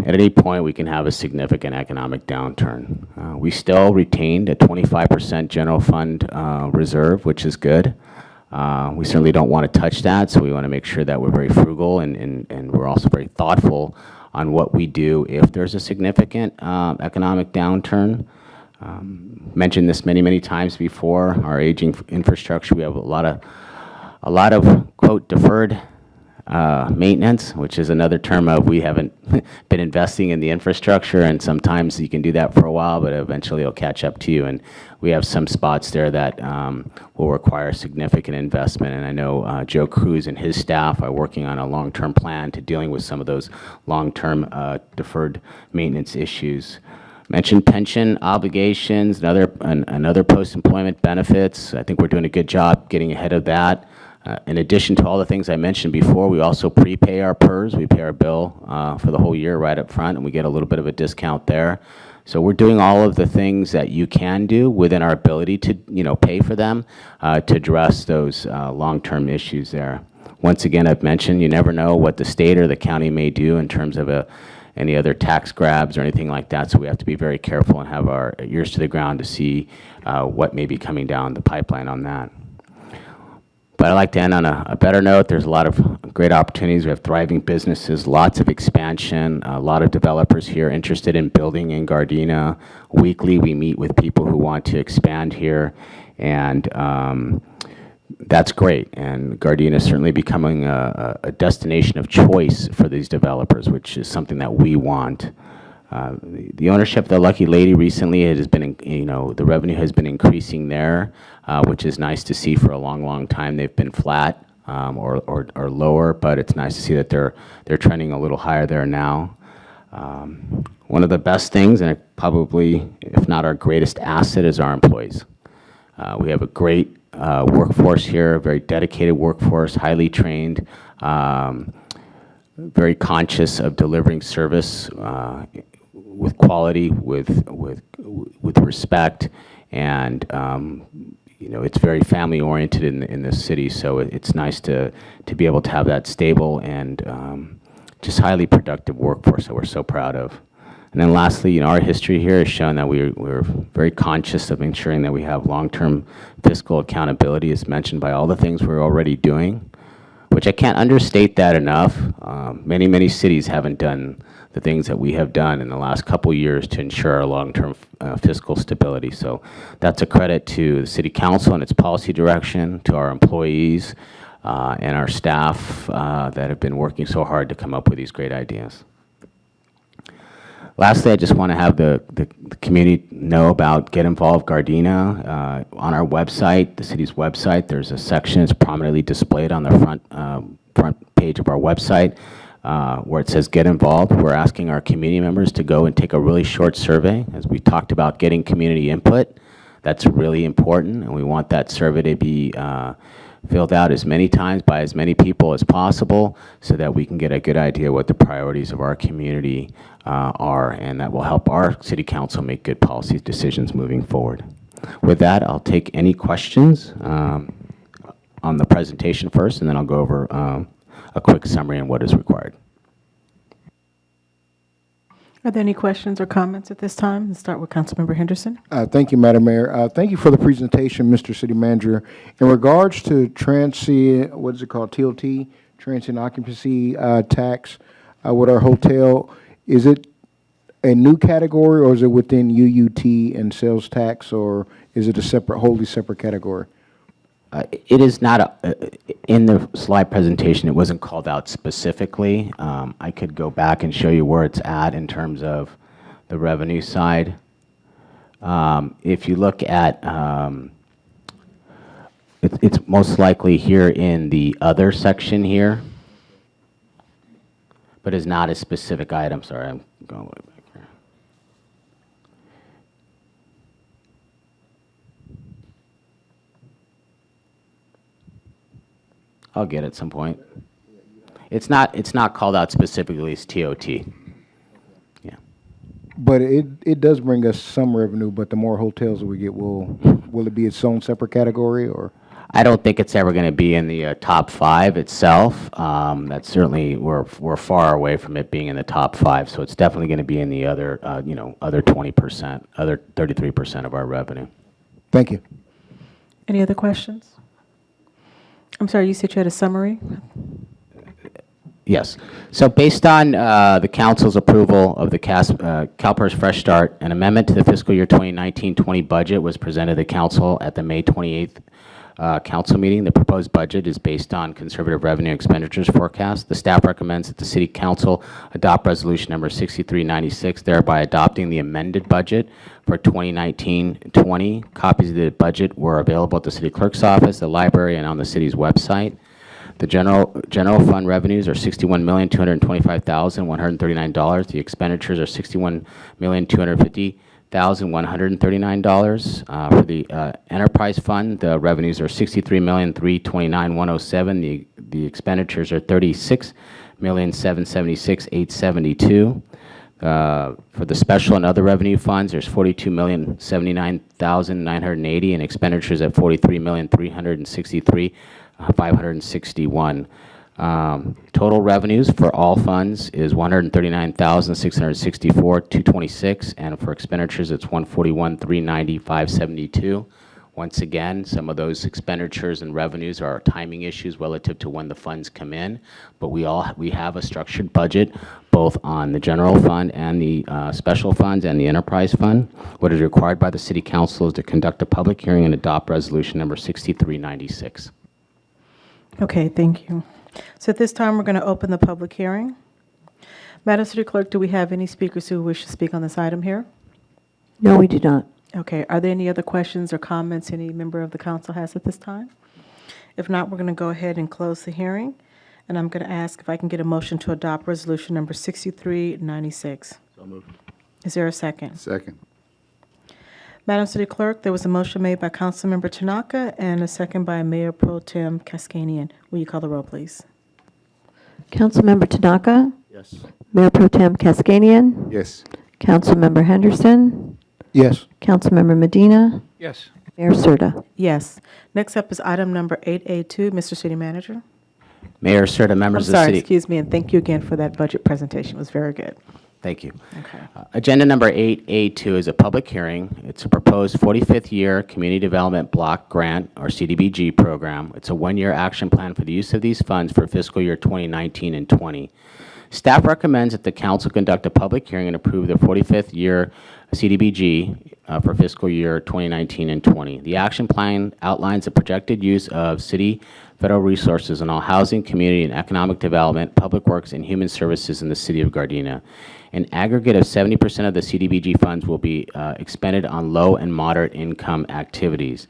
At any point, we can have a significant economic downturn. We still retained a 25% general fund reserve, which is good. We certainly don't want to touch that, so we want to make sure that we're very frugal and we're also very thoughtful on what we do if there's a significant economic downturn. Mentioned this many times before. Our aging infrastructure, we have a lot of quote deferred maintenance, which is another term of we haven't been investing in the infrastructure, and sometimes you can do that for a while, but eventually it'll catch up to you. And we have some spots there that will require significant investment. And I know Joe Cruz and his staff are working on a long-term plan to dealing with some of those long-term deferred maintenance issues. Mentioned pension obligations and other post-employment benefits. I think we're doing a good job getting ahead of that. In addition to all the things I mentioned before, we also prepay our PERS. We pay our bill for the whole year right up front, and we get a little bit of a discount there. So we're doing all of the things that you can do within our ability to, pay for them to address those long-term issues there. Once again, I've mentioned you never know what the state or the county may do in terms of any other tax grabs or anything like that. So we have to be very careful and have our ears to the ground to see what may be coming down the pipeline on that. But I'd like to end on a better note. There's a lot of great opportunities. We have thriving businesses, lots of expansion, a lot of developers here interested in building in Gardena. Weekly, we meet with people who want to expand here, and that's great. And Gardena is certainly becoming a destination of choice for these developers, which is something that we want. The ownership of the Lucky Lady recently, it has been, the revenue has been increasing there, which is nice to see. For a long time they've been flat or lower, but it's nice to see that they're trending a little higher there now. One of the best things, and probably, if not our greatest asset, is our employees. We have a great workforce here, a very dedicated workforce, highly trained, very conscious of delivering service with quality, with respect, and it's very family oriented in this city. So it's nice to be able to have that stable and just highly productive workforce that we're so proud of. And then lastly, our history here has shown that we're very conscious of ensuring that we have long-term fiscal accountability, as mentioned by all the things we're already doing, which I can't understate that enough. Many cities haven't done the things that we have done in the last couple years to ensure our long-term fiscal stability. So that's a credit to the City Council and its policy direction, to our employees and our staff that have been working so hard to come up with these great ideas. Lastly, I just want to have the community know about Get Involved Gardena. On our website, the city's website, there's a section that's prominently displayed on the front page of our website where it says Get Involved. We're asking our community members to go and take a really short survey. As we talked about getting community input, that's really important, and we want that survey to be filled out as many times by as many people as possible so that we can get a good idea what the priorities of our community are, and that will help our city council make good policy decisions moving forward. With that, I'll take any questions on the presentation first, and then I'll go over a quick summary on what is required. Are there any questions or comments at this time? Let's start with Councilmember Henderson. Thank you, Madam Mayor. Thank you for the presentation, Mr. City Manager. In regards to transient, what is it called, TOT, transient occupancy tax with our hotel, is it a new category, or is it within UUT and sales tax, or is it a separate, wholly separate category? It is not, in the slide presentation, it wasn't called out specifically. I could go back and show you where it's at in terms of the revenue side. If you look at, it's most likely here in the other section here, but is not a specific item. Sorry, I'm going way back here. I'll get it at some point. It's not called out specifically as TOT. Yeah. But it does bring us some revenue, but the more hotels that we get, will it be its own separate category, or? I don't think it's ever going to be in the top 5 itself. That's certainly, we're far away from it being in the top 5, so it's definitely going to be in the other, other 20%, other 33% of our revenue. Thank you. Any other questions? I'm sorry, you said you had a summary? Yes. So based on the council's approval of the CalPERS Fresh Start, an amendment to the fiscal year 2019-20 budget was presented to council at the May 28th council meeting. The proposed budget is based on conservative revenue expenditures forecast. The staff recommends that the city council adopt resolution number 6396, thereby adopting the amended budget for 2019-20. Copies of the budget were available at the city clerk's office, the library, and on the city's website. The general fund revenues are $61,225,139. The expenditures are $61,250,139. For the enterprise fund, the revenues are $63,329,107. The expenditures are $36,776,872. For the special and other revenue funds, there's $42,079,980, and expenditures at $43,363,561. Total revenues for all funds is $139,664,226, and for expenditures, it's $141,390,572. Once again, some of those expenditures and revenues are timing issues relative to when the funds come in, but we have a structured budget both on the general fund and the special funds and the enterprise fund. What is required by the city council is to conduct a public hearing and adopt resolution number 6396. Okay, thank you. So at this time, we're going to open the public hearing. Madam City Clerk, do we have any speakers who wish to speak on this item here? No, we do not. Okay, are there any other questions or comments any member of the council has at this time? If not, we're going to go ahead and close the hearing, and I'm going to ask if I can get a motion to adopt resolution number 6396. So moved. Is there a second? Second. Madam City Clerk, there was a motion made by Councilmember Tanaka and a second by Mayor Pro Tem Kaskanian. Will you call the roll, please? Councilmember Tanaka? Yes. Mayor Pro Tem Kaskanian? Yes. Councilmember Henderson? Yes. Councilmember Medina? Yes. Mayor Serta? Yes. Next up is item number 8A2. Mr. City Manager. Mayor, Serta, members of the city. Excuse me, and thank you again for that budget presentation. It was very good. Thank you. Okay. Agenda number 8A2 is a public hearing. It's a proposed 45th year Community Development Block Grant, or CDBG program. It's a one-year action plan for the use of these funds for fiscal year 2019 and 20. Staff recommends that the council conduct a public hearing and approve the 45th year CDBG for fiscal year 2019 and 20. The action plan outlines the projected use of city federal resources in all housing, community, and economic development, public works, and human services in the city of Gardena. An aggregate of 70% of the CDBG funds will be expended on low and moderate income activities.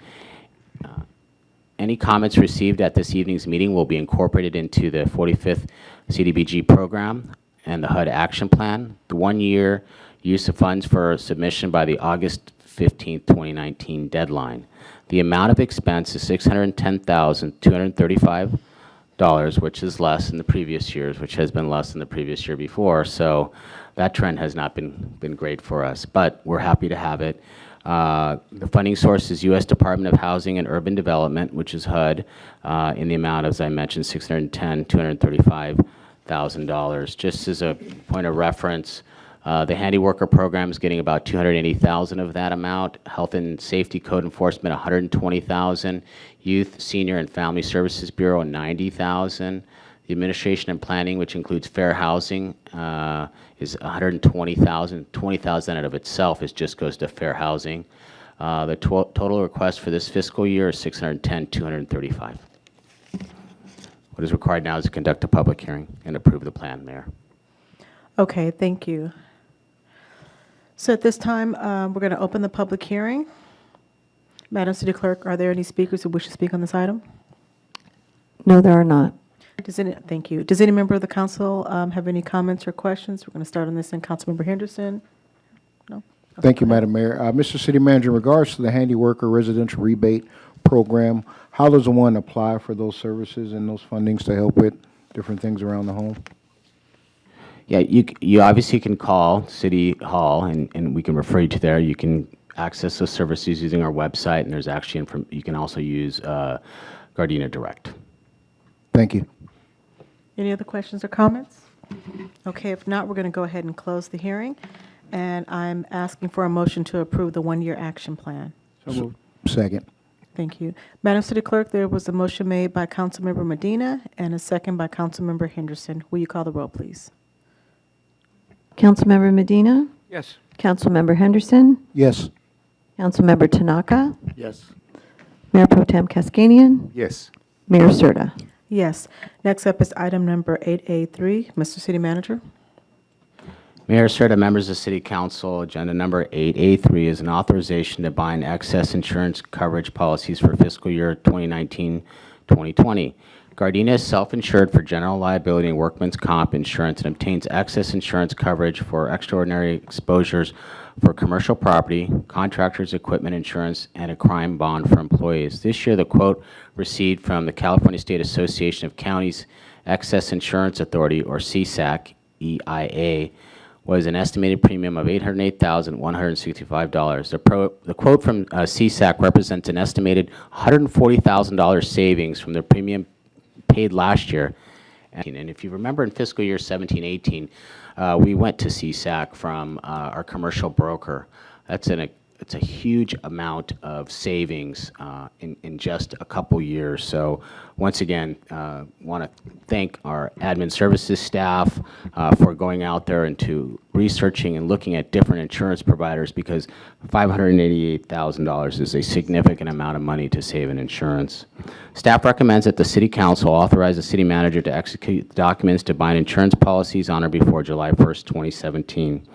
Any comments received at this evening's meeting will be incorporated into the 45th CDBG program and the HUD action plan. The one-year use of funds for submission by the August 15, 2019 deadline. The amount of expense is $610,235, which is less than the previous years, which has been less than the previous year before. So that trend has not been great for us, but we're happy to have it. The funding source is U.S. Department of Housing and Urban Development, which is HUD, in the amount, as I mentioned, $610,235,000. Just as a point of reference, the handy worker program is getting about $280,000 of that amount. Health and Safety Code Enforcement, $120,000. Youth, Senior, and Family Services Bureau, $90,000. The Administration and Planning, which includes fair housing, is $120,000. $20,000 out of itself just goes to fair housing. The total request for this fiscal year is $610,235. What is required now is to conduct a public hearing and approve the plan, Mayor. Okay, thank you. So at this time, we're going to open the public hearing. Madam City Clerk, are there any speakers who wish to speak on this item? No, there are not. Thank you. Does any member of the council have any comments or questions? We're going to start on this in Councilmember Henderson. No? Okay, Thank you, go ahead. Madam Mayor. Mr. City Manager, in regards to the handy worker residential rebate program, how does one apply for those services and those fundings to help with different things around the home? Yeah, you obviously can call City Hall, and we can refer you to there. You can access those services using our website, and there's actually you can also use Gardena Direct. Thank you. Any other questions or comments? Okay, if not, we're going to go ahead and close the hearing. And I'm asking for a motion to approve the one-year action plan. So moved. Second. Thank you. Madam City Clerk, there was a motion made by Councilmember Medina and a second by Councilmember Henderson. Will you call the roll, please? Councilmember Medina? Yes. Councilmember Henderson? Yes. Councilmember Tanaka? Yes. Mayor Pro Tem Kaskanian? Yes. Mayor Serta? Yes. Next up is item number 8A3. Mr. City Manager. Mayor Serta, members of City Council, agenda number 8A3 is an authorization to bind excess insurance coverage policies for fiscal year 2019-2020. Gardena is self-insured for general liability and workman's comp insurance and obtains excess insurance coverage for extraordinary exposures for commercial property, contractors' equipment insurance, and a crime bond for employees. This year, the quote received from the California State Association of Counties Excess Insurance Authority, or CSAC, EIA, was an estimated premium of $808,165. The quote from CSAC represents an estimated $140,000 savings from the premium paid last year. And if you remember in fiscal year 17-18, we went to CSAC from our commercial broker. It's a huge amount of savings in just a couple years. So once again, want to thank our admin services staff for going out there and to researching and looking at different insurance providers, because $588,000 is a significant amount of money to save in insurance. Staff recommends that the City Council authorize the City Manager to execute the documents to bind insurance policies on or before July 1st, 2017.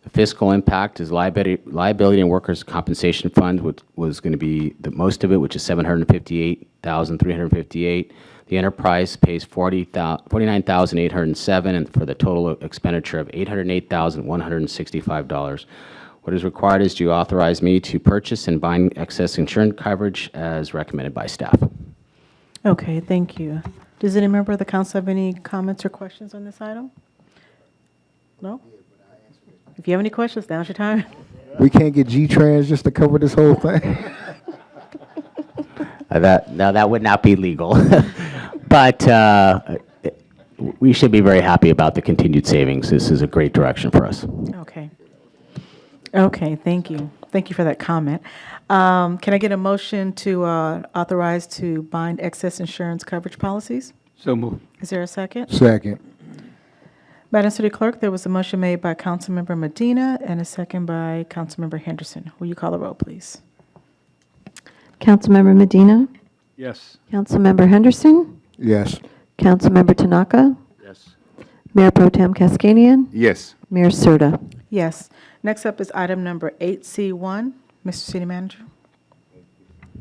The fiscal impact is liability and workers' compensation fund, which was going to be the most of it, which is $758,358. The enterprise pays $49,807, and for the total expenditure of $808,165. What is required is to authorize me to purchase and bind excess insurance coverage as recommended by staff. Okay, thank you. Does any member of the council have any comments or questions on this item? No? If you have any questions, now's your time. We can't get G-Trans just to cover this whole thing? That would not be legal. But we should be very happy about the continued savings. This is a great direction for us. Okay. Okay, thank you. Thank you for that comment. Can I get a motion to authorize to bind excess insurance coverage policies? So moved. Is there a second? Second. Madam City Clerk, there was a motion made by Councilmember Medina and a second by Councilmember Henderson. Will you call the roll, please? Councilmember Medina? Yes. Councilmember Henderson? Yes. Councilmember Tanaka? Yes. Mayor Pro Tem Kaskanian? Yes. Mayor Serta. Yes. Next up is item number 8C1. Mr. City Manager.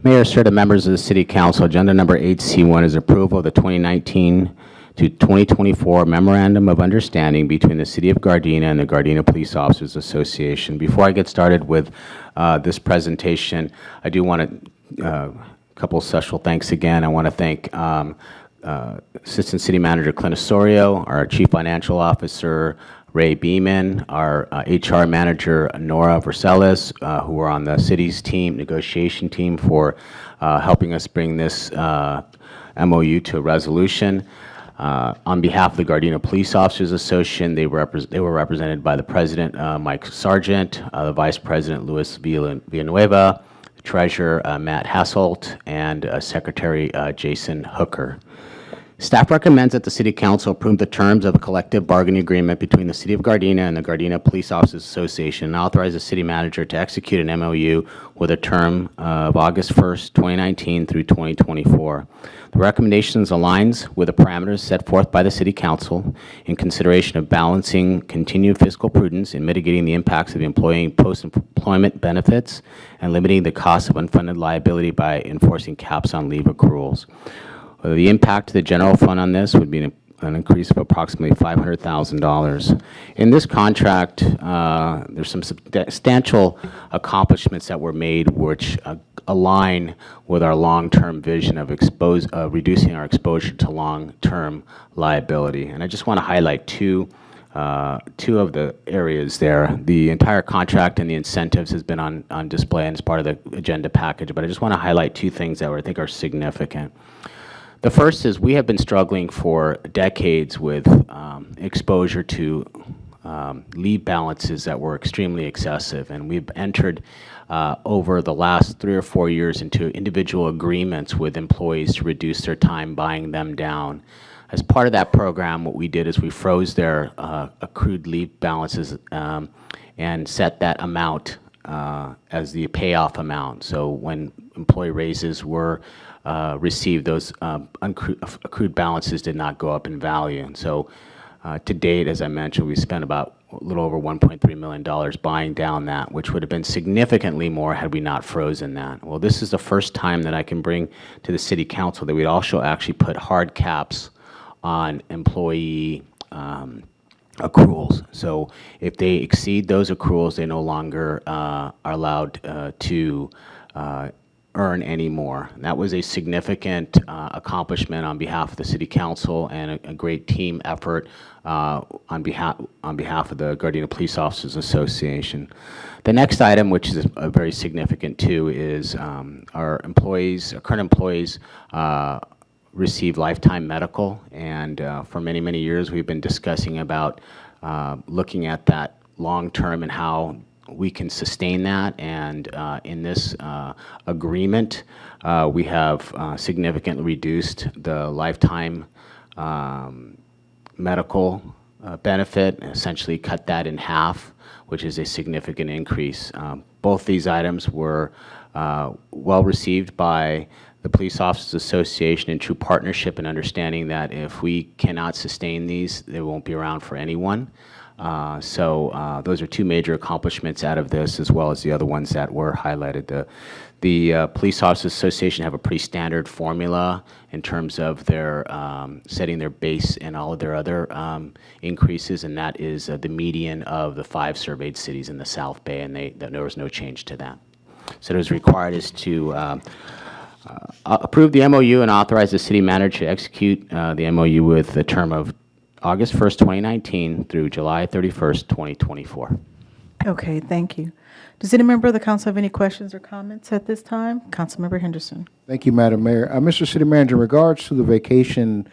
Mayor Serta, members of the City Council, agenda number 8C1 is approval of the 2019 to 2024 Memorandum of Understanding between the City of Gardena and the Gardena Police Officers Association. Before I get started with this presentation, I do want to, a couple special thanks again. I want to thank Assistant City Manager Clint Osorio, our Chief Financial Officer Ray Beeman, our HR Manager Nora Versailles, who are on the city's team, negotiation team, for helping us bring this MOU to a resolution. On behalf of the Gardena Police Officers Association, they were represented by the President, Mike Sargent, the Vice President, Luis Villanueva, the Treasurer, Matt Hasselt, and Secretary Jason Hooker. Staff recommends that the City Council approve the terms of a collective bargaining agreement between the City of Gardena and the Gardena Police Officers Association and authorize the City Manager to execute an MOU with a term of August 1st, 2019 through 2024. The recommendations aligns with the parameters set forth by the City Council in consideration of balancing continued fiscal prudence in mitigating the impacts of employing post-employment benefits and limiting the cost of unfunded liability by enforcing caps on leave accruals. The impact to the general fund on this would be an increase of approximately $500,000. In this contract, there's some substantial accomplishments that were made which align with our long-term vision of reducing our exposure to long-term liability. And I just want to highlight two of the areas there. The entire contract and the incentives has been on display and as part of the agenda package, but I just want to highlight two things that I think are significant. The first is we have been struggling for decades with exposure to leave balances that were extremely excessive, and we've entered over the last 3 or 4 years into individual agreements with employees to reduce their time buying them down. As part of that program, what we did is we froze their accrued leave balances and set that amount as the payoff amount. So when employee raises were received, those accrued balances did not go up in value. And so to date, as I mentioned, we spent about a little over $1.3 million buying down that, which would have been significantly more had we not frozen that. Well, this is the first time that I can bring to the City Council that we'd also actually put hard caps on employee accruals. So if they exceed those accruals, they no longer are allowed to earn any more. And that was a significant accomplishment on behalf of the City Council and a great team effort on behalf of the Gardena Police Officers Association. The next item, which is very significant too, is our current employees receive lifetime medical, and for many, many years we've been discussing about looking at that long term and how we can sustain that. And in this agreement, we have significantly reduced the lifetime medical benefit, essentially cut that in half, which is a significant increase. Both these items were well received by the Police Officers Association in true partnership and understanding that if we cannot sustain these, they won't be around for anyone. So those are two major accomplishments out of this, as well as the other ones that were highlighted. The Police Officers Association have a pretty standard formula in terms of their setting their base and all of their other increases, and that is the median of the 5 surveyed cities in the South Bay, and there was no change to that. So what is required is to approve the MOU and authorize the City Manager to execute the MOU with a term of August 1st, 2019 through July 31st, 2024. Okay, thank you. Does any member of the council have any questions or comments at this time? Councilmember Henderson. Thank you, Madam Mayor. Mr. City Manager, in regards to the vacation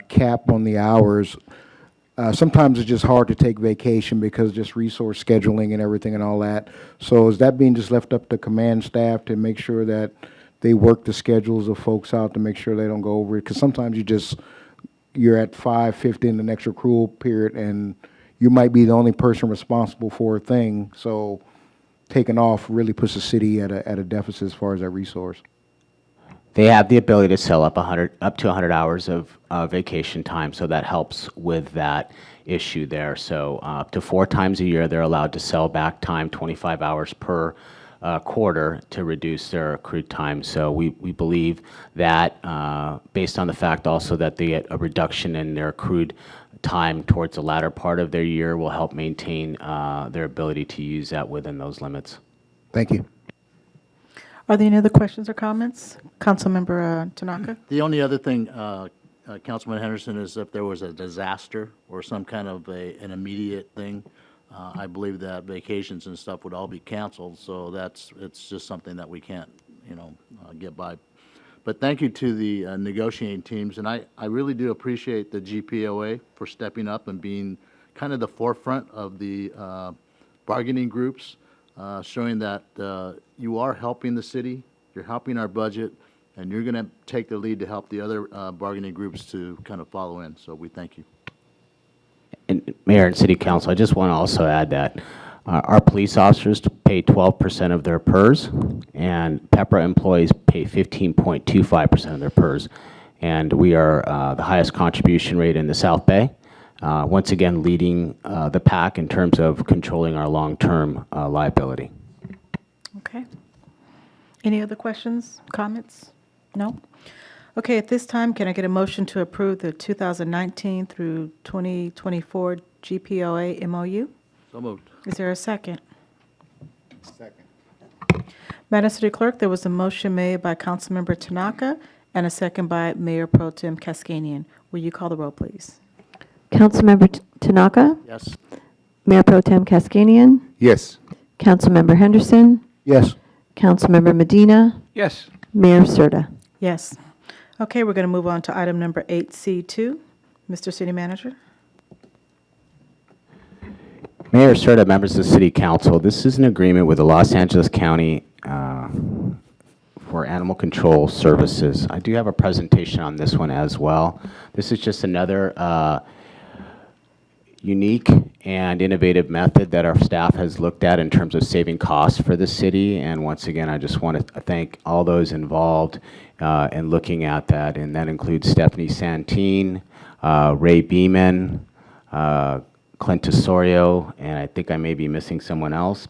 cap on the hours, sometimes it's just hard to take vacation because just resource scheduling and everything and all that. So is that being just left up to command staff to make sure that they work the schedules of folks out to make sure they don't go over it? Because sometimes you're at 5:50 in the next accrual period, and you might be the only person responsible for a thing. So taking off really puts the city at a deficit as far as that resource. They have the ability to sell up to 100 hours of vacation time, so that helps with that issue there. So up to 4 times a year, they're allowed to sell back time, 25 hours per quarter, to reduce their accrued time. So we believe that, based on the fact also that they get a reduction in their accrued time towards the latter part of their year, will help maintain their ability to use that within those limits. Thank you. Are there any other questions or comments? Councilmember Tanaka? The only other thing, Councilman Henderson, is if there was a disaster or some kind of an immediate thing, I believe that vacations and stuff would all be canceled. So it's just something that we can't, get by. But thank you to the negotiating teams, and I really do appreciate the GPOA for stepping up and being kind of the forefront of the bargaining groups, showing that you are helping the city, you're helping our budget, and you're going to take the lead to help the other bargaining groups to kind of follow in. So we thank you. And Mayor and City Council, I just want to also add that our police officers pay 12% of their PERS, and PEPRA employees pay 15.25% of their PERS. And we are the highest contribution rate in the South Bay, once again leading the pack in terms of controlling our long-term liability. Okay. Any other questions, comments? No? Okay, at this time, can I get a motion to approve the 2019 through 2024 GPOA MOU? So moved. Is there a second? Second. Madam City Clerk, there was a motion made by Councilmember Tanaka and a second by Mayor Pro Tem Kaskanian. Will you call the roll, please? Councilmember Tanaka? Yes. Mayor Pro Tem Kaskanian? Yes. Councilmember Henderson? Yes. Councilmember Medina? Yes. Mayor Serta? Yes. Okay, we're going to move on to item number 8C2. Mr. City Manager? Mayor Serta, members of the City Council, this is an agreement with the Los Angeles County for animal control services. I do have a presentation on this one as well. This is just another unique and innovative method that our staff has looked at in terms of saving costs for the city. And once again, I just want to thank all those involved in looking at that. And that includes Stephanie Santine, Ray Beeman, Clint Tesorio, and I think I may be missing someone else,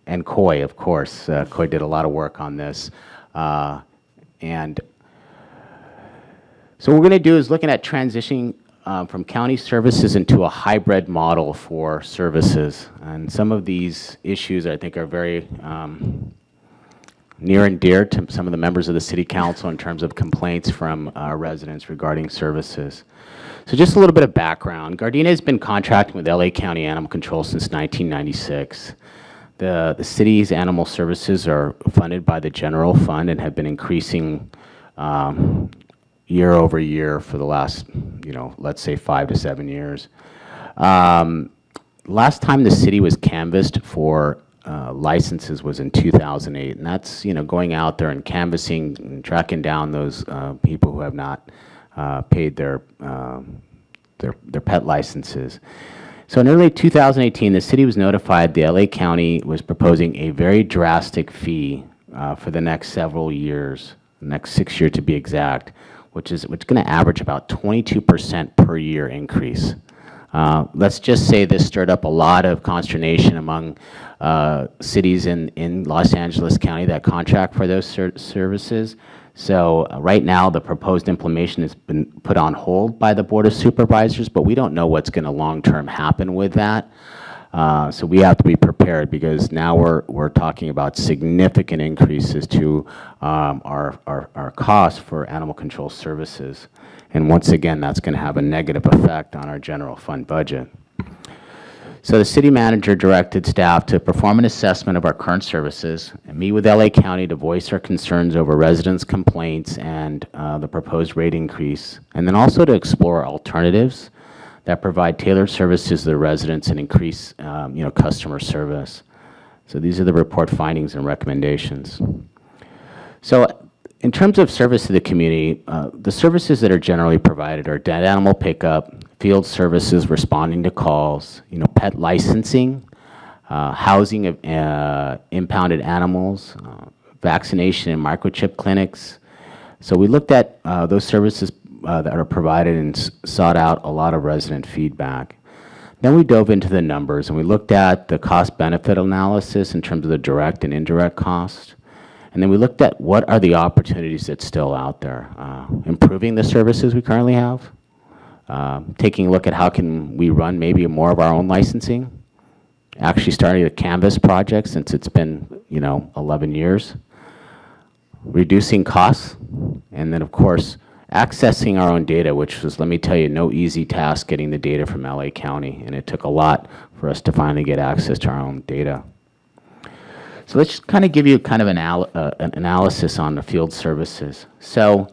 and Coy, of course. Coy did a lot of work on this. And so what we're going to do is looking at transitioning from county services into a hybrid model for services. And some of these issues, I think, are very near and dear to some of the members of the City Council in terms of complaints from residents regarding services. So just a little bit of background. Gardena has been contracting with LA County Animal Control since 1996. The city's animal services are funded by the general fund and have been increasing year over year for the last, let's say 5 to 7 years. Last time the city was canvassed for licenses was in 2008, and that's going out there and canvassing and tracking down those people who have not paid their pet licenses. So in early 2018, the city was notified the LA County was proposing a very drastic fee for the next several years, the next 6 years to be exact, which is going to average about 22% per year increase. Let's just say this stirred up a lot of consternation among cities in Los Angeles County that contract for those services. So right now, the proposed implementation has been put on hold by the Board of Supervisors, but we don't know what's going to long-term happen with that. So we have to be prepared, because now we're talking about significant increases to our costs for animal control services. And once again, that's going to have a negative effect on our general fund budget. So the city manager directed staff to perform an assessment of our current services and meet with LA County to voice our concerns over residents' complaints and the proposed rate increase, and then also to explore alternatives that provide tailored services to the residents and increase customer service. So these are the report findings and recommendations. So in terms of service to the community, the services that are generally provided are dead animal pickup, field services responding to calls, pet licensing, housing of impounded animals, vaccination and microchip clinics, So we looked at those services that are provided and sought out a lot of resident feedback. Then we dove into the numbers and we looked at the cost-benefit analysis in terms of the direct and indirect cost. And then we looked at what are the opportunities that's still out there. Improving the services we currently have, taking a look at how can we run maybe more of our own licensing, actually starting a Canvas project since it's been, 11 years, reducing costs, and then of course, accessing our own data, which was, let me tell you, no easy task getting the data from LA County, and it took a lot for us to finally get access to our own data. So let's just kind of give you kind of an analysis on the field services. So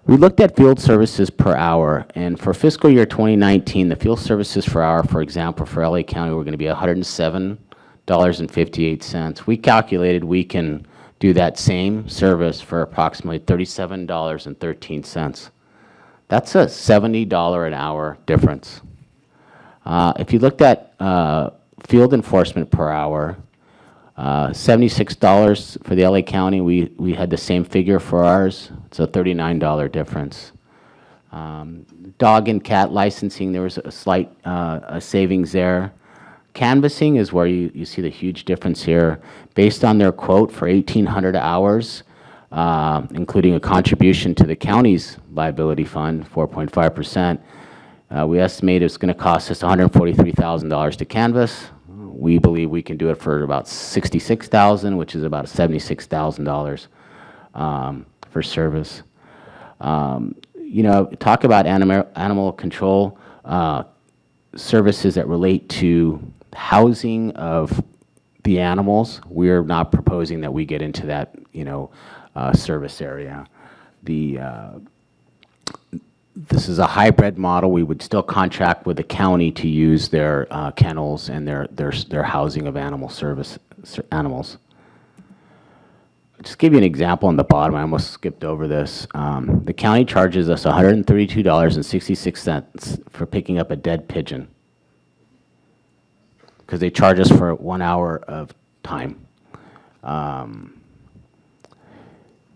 we looked at field services per hour, and for fiscal year 2019, the field services per hour, for example, for LA County, were going to be $107.58. We calculated we can do that same service for approximately $37.13. That's a $70 an hour difference. If you looked at field enforcement per hour, $76 for the LA County, we had the same figure for ours. It's a $39 difference. Dog and cat licensing, there was a slight savings there. Canvassing is where you see the huge difference here. Based on their quote for 1,800 hours, including a contribution to the county's liability fund, 4.5%, we estimate it's going to cost us $143,000 to canvass. We believe we can do it for about $66,000, which is about $76,000 for service. Talk about animal control services that relate to housing of the animals. We're not proposing that we get into that, service area. This is a hybrid model. We would still contract with the county to use their kennels and their housing of animals. Just give you an example on the bottom. I almost skipped over this. The county charges us $132.66 for picking up a dead pigeon, because they charge us for 1 hour of time.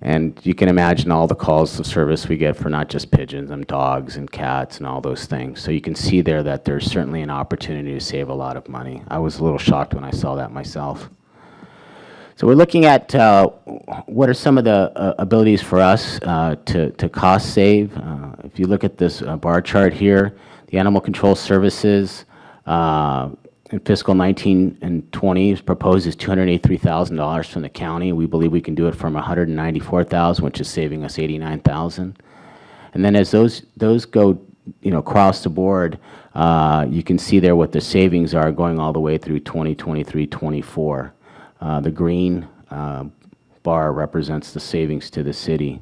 And you can imagine all the calls of service we get for not just pigeons and dogs and cats and all those things. So you can see there that there's certainly an opportunity to save a lot of money. I was a little shocked when I saw that myself. So we're looking at what are some of the abilities for us to cost save. If you look at this bar chart here, the animal control services in fiscal 19 and 20 proposes $283,000 from the county. We believe we can do it from $194,000, which is saving us $89,000. And then as those go, across the board, you can see there what the savings are going all the way through 2023-24. The green bar represents the savings to the city.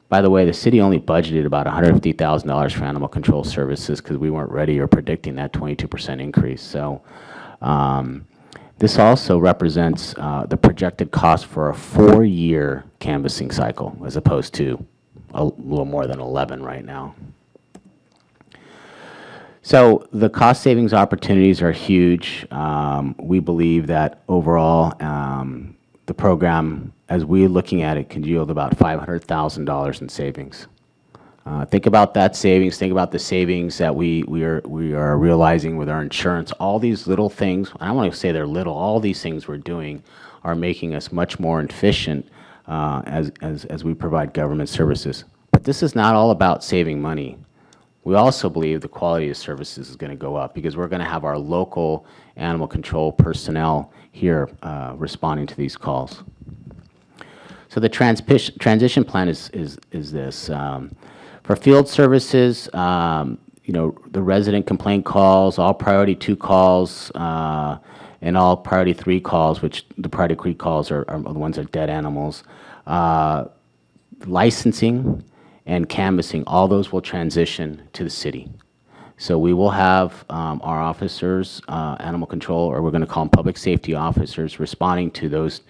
By the way, the city only budgeted about $150,000 for animal control services because we weren't ready or predicting that 22% increase. So this also represents the projected cost for a 4-year canvassing cycle, as opposed to a little more than 11 right now. So the cost savings opportunities are huge. We believe that overall the program, as we're looking at it, can yield about $500,000 in savings. Think about that savings. Think about the savings that we are realizing with our insurance. All these little things, I don't want to say they're little, all these things we're doing are making us much more efficient as we provide government services. But this is not all about saving money. We also believe the quality of services is going to go up because we're going to have our local animal control personnel here responding to these calls. So the transition plan is this. For field services, the resident complaint calls, all priority 2 calls, and all priority 3 calls, which the priority 3 calls are the ones that are dead animals. Licensing and canvassing, all those will transition to the city. So we will have our officers, animal control, or we're going to call them public safety officers, responding to those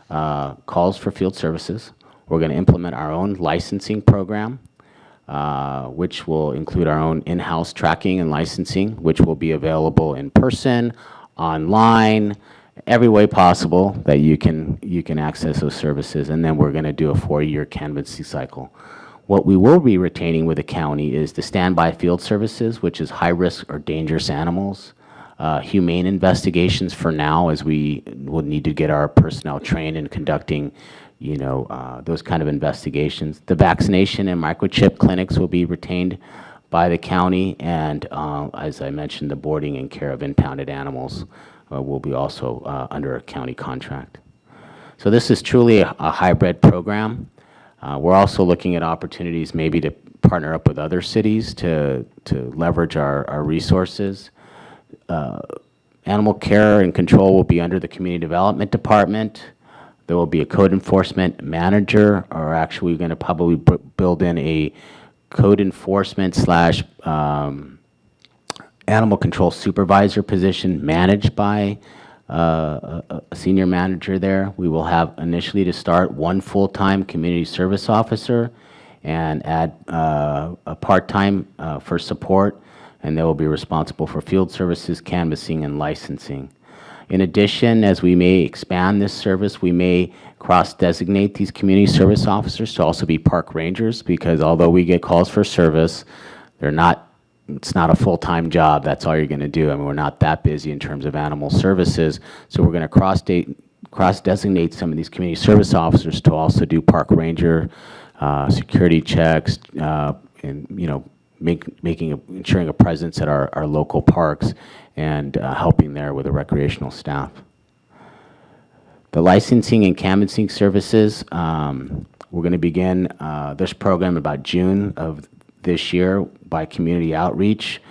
calls for field services. We're going to implement our own licensing program, which will include our own in-house tracking and licensing, which will be available in person, online, every way possible that you can access those services, and then we're going to do a 4-year canvassing cycle. What we will be retaining with the county is the standby field services, which is high-risk or dangerous animals, humane investigations for now, as we will need to get our personnel trained in conducting, those kind of investigations. The vaccination and microchip clinics will be retained by the county, and as I mentioned, the boarding and care of impounded animals will be also under a county contract. So this is truly a hybrid program. We're also looking at opportunities maybe to partner up with other cities to leverage our resources. Animal care and control will be under the Community Development Department. There will be a code enforcement manager, or actually we're going to probably build in a code enforcement slash animal control supervisor position managed by a senior manager there. We will have initially to start 1 full-time community service officer and add a part-time for support, and they will be responsible for field services, canvassing, and licensing. In addition, as we may expand this service, we may cross-designate these community service officers to also be park rangers, because although we get calls for service, it's not a full-time job. That's all you're going to do. I mean, we're not that busy in terms of animal services, so we're going to cross-designate some of these community service officers to also do park ranger, security checks, and ensuring a presence at our local parks and helping there with the recreational staff. The licensing and canvassing services, we're going to begin this program about June of this year by community outreach,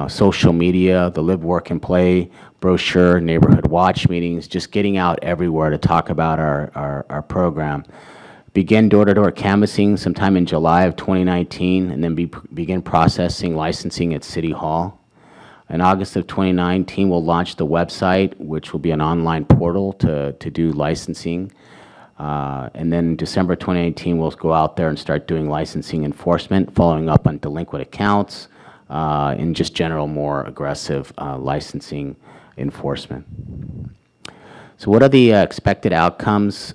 social media, the Live, Work, and Play brochure, neighborhood watch meetings, just getting out everywhere to talk about our program. Begin door-to-door canvassing sometime in July of 2019, and then begin processing licensing at City Hall. In August of 2019, we'll launch the website, which will be an online portal to do licensing. And then in December 2018, we'll go out there and start doing licensing enforcement, following up on delinquent accounts, and just general more aggressive licensing enforcement. So what are the expected outcomes?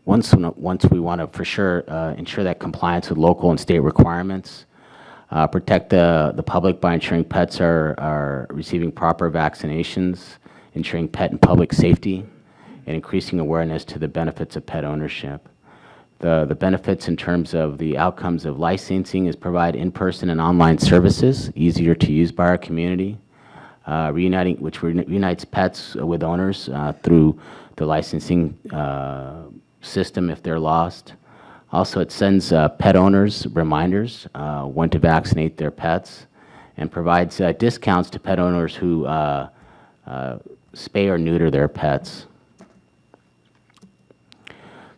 Once we want to for sure ensure that compliance with local and state requirements, protect the public by ensuring pets are receiving proper vaccinations, ensuring pet and public safety, and increasing awareness to the benefits of pet ownership. The benefits in terms of the outcomes of licensing is provide in-person and online services, easier to use by our community, which reunites pets with owners through the licensing system if they're lost. Also, it sends pet owners reminders when to vaccinate their pets, and provides discounts to pet owners who spay or neuter their pets.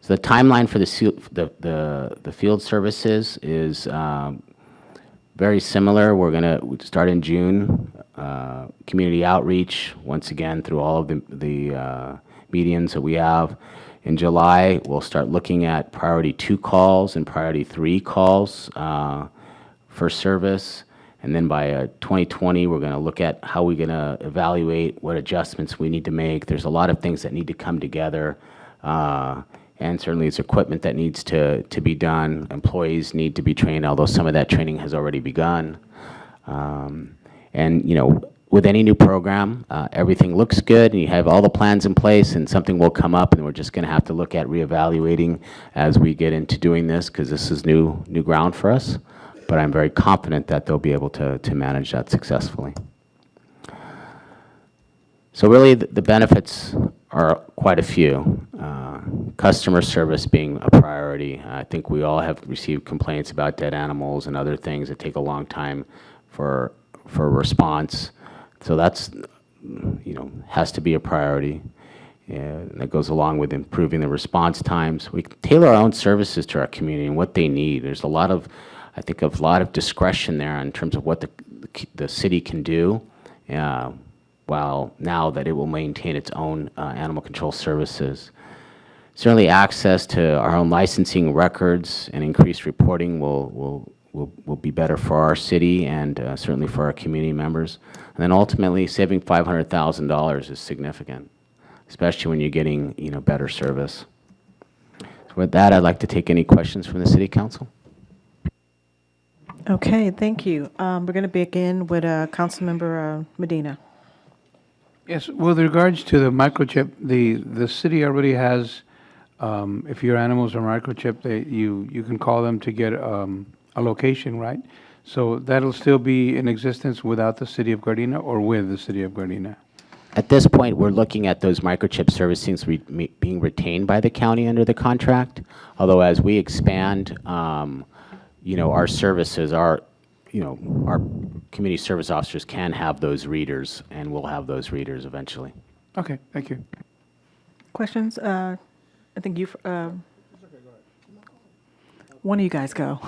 So the timeline for the field services is very similar. We're going to start in June, community outreach, once again, through all of the mediums that we have. In July, we'll start looking at priority 2 calls and priority 3 calls for service. And then by 2020, we're going to look at how we're going to evaluate what adjustments we need to make. There's a lot of things that need to come together. And certainly it's equipment that needs to be done. Employees need to be trained, although some of that training has already begun. And with any new program, everything looks good and you have all the plans in place, and something will come up and we're just going to have to look at reevaluating as we get into doing this, because this is new ground for us. But I'm very confident that they'll be able to manage that successfully. So really the benefits are quite a few. Customer service being a priority. I think we all have received complaints about dead animals and other things that take a long time for response. So that's, has to be a priority. And that goes along with improving the response times. We tailor our own services to our community and what they need. There's a lot of discretion there in terms of what the city can do, while now that it will maintain its own animal control services. Certainly access to our own licensing records and increased reporting will will be better for our city and certainly for our community members. And then ultimately, saving $500,000 is significant, especially when you're getting, better service. So with that, I'd like to take any questions from the City Council. Okay, thank you. We're going to begin with Councilmember Medina. Yes, with regards to the microchip, the city already has, if your animals are microchipped, you can call them to get a location, right? So that'll still be in existence without the city of Gardena or with the city of Gardena? At this point, we're looking at those microchip servicings being retained by the county under the contract. Although as we expand, our services, our community service officers can have those readers, and we'll have those readers eventually. Okay, thank you. Questions? I think you, one of you guys go.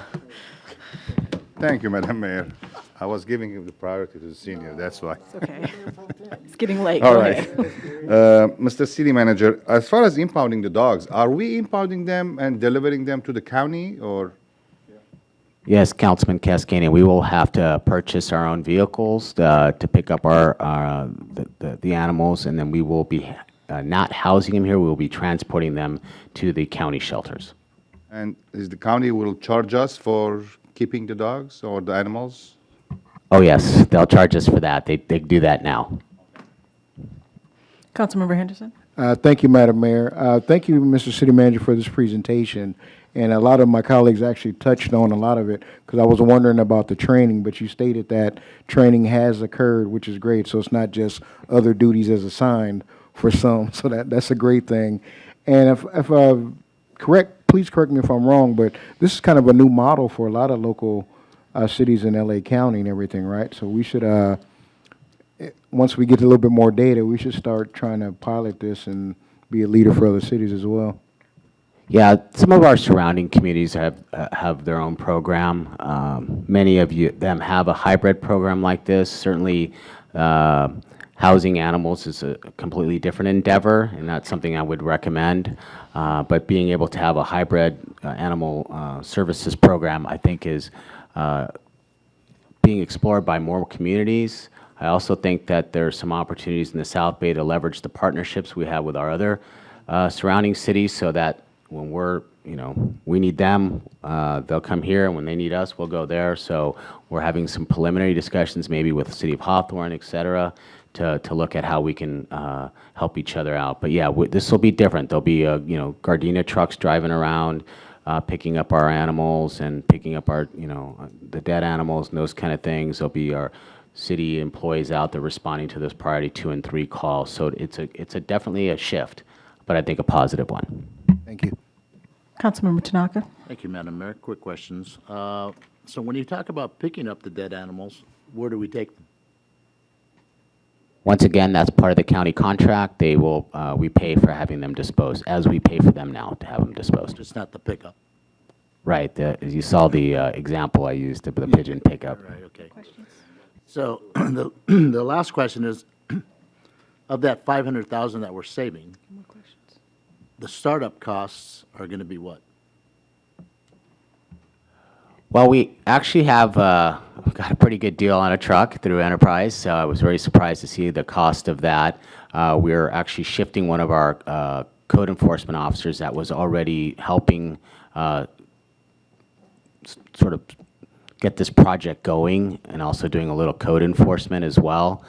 Thank you, Madam Mayor. I was giving the priority to the senior, that's why. It's okay. It's getting late. All Go right. ahead. Mr. City Manager, as far as impounding the dogs, are we impounding them and delivering them to the county, or? Yes, Councilman Cascanian, we will have to purchase our own vehicles to pick up the animals, and then we will be not housing them here. We will be transporting them to the county shelters. And is the county will charge us for keeping the dogs or the animals? Oh, yes, they'll charge us for that. They do that now. Councilmember Henderson. Thank you, Madam Mayor. Thank you, Mr. City Manager, for this presentation. And a lot of my colleagues actually touched on a lot of it because I was wondering about the training, but you stated that training has occurred, which is great. So it's not just other duties as assigned for some. So that's a great thing. And please correct me if I'm wrong, but this is kind of a new model for a lot of local cities in LA County and everything, right? So we should, once we get a little bit more data, we should start trying to pilot this and be a leader for other cities as well. Yeah, some of our surrounding communities have their own program. Many of them have a hybrid program like this. Certainly, housing animals is a completely different endeavor, and that's something I would recommend. But being able to have a hybrid animal services program, I think, is being explored by more communities. I also think that there are some opportunities in the South Bay to leverage the partnerships we have with our other surrounding cities so that when we need them, they'll come here, and when they need us, we'll go there. So we're having some preliminary discussions maybe with the city of Hawthorne, et cetera, to look at how we can help each other out. But yeah, this will be different. There'll be, Gardena trucks driving around, picking up our animals and picking up our, the dead animals and those kind of things. There'll be our city employees out there responding to those priority 2 and 3 calls. So it's definitely a shift, but I think a positive one. Thank you. Councilmember Tanaka. Thank you, Madam Mayor. Quick questions. So when you talk about picking up the dead animals, where do we take them? Once again, that's part of the county contract. They will, we pay for having them disposed, as we pay for them now to have them disposed. It's not the pickup. Right. You saw the example I used, the pigeon pickup. Right, okay. Questions? So the last question is, of that $500,000 that we're saving, the startup costs are going to be what? Well, we actually have got a pretty good deal on a truck through Enterprise, so I was very surprised to see the cost of that. We're actually shifting one of our code enforcement officers that was already helping sort of get this project going and also doing a little code enforcement as well.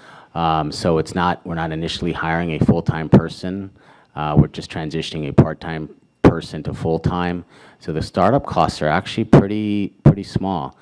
So we're not initially hiring a full-time person. We're just transitioning a part-time person to full-time. So the startup costs are actually pretty small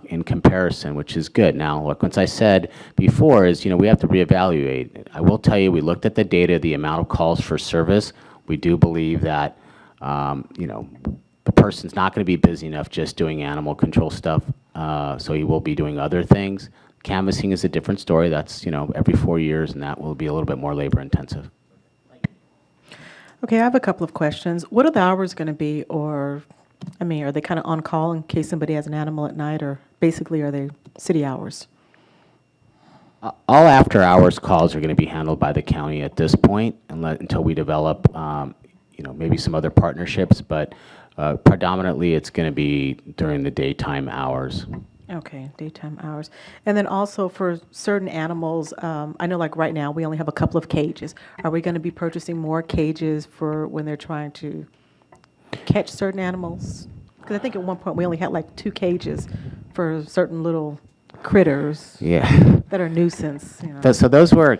in comparison, which is good. Now, like once I said before is, we have to reevaluate. I will tell you, we looked at the data, the amount of calls for service. We do believe that, the person's not going to be busy enough just doing animal control stuff, so he will be doing other things. Canvassing is a different story. That's, every 4 years, and that will be a little bit more labor intensive. Okay, I have a couple of questions. What are the hours going to be, or, are they kind of on call in case somebody has an animal at night, or basically are they city hours? All after-hours calls are going to be handled by the county at this point, until we develop, maybe some other partnerships. But Predominantly, it's going to be during the daytime hours. Okay, daytime hours. And then also for certain animals, I know like right now, we only have a couple of cages. Are we going to be purchasing more cages for when they're trying to catch certain animals? Because I think at one point, we only had like 2 cages for certain little critters Yeah. that are nuisance, you know. So those were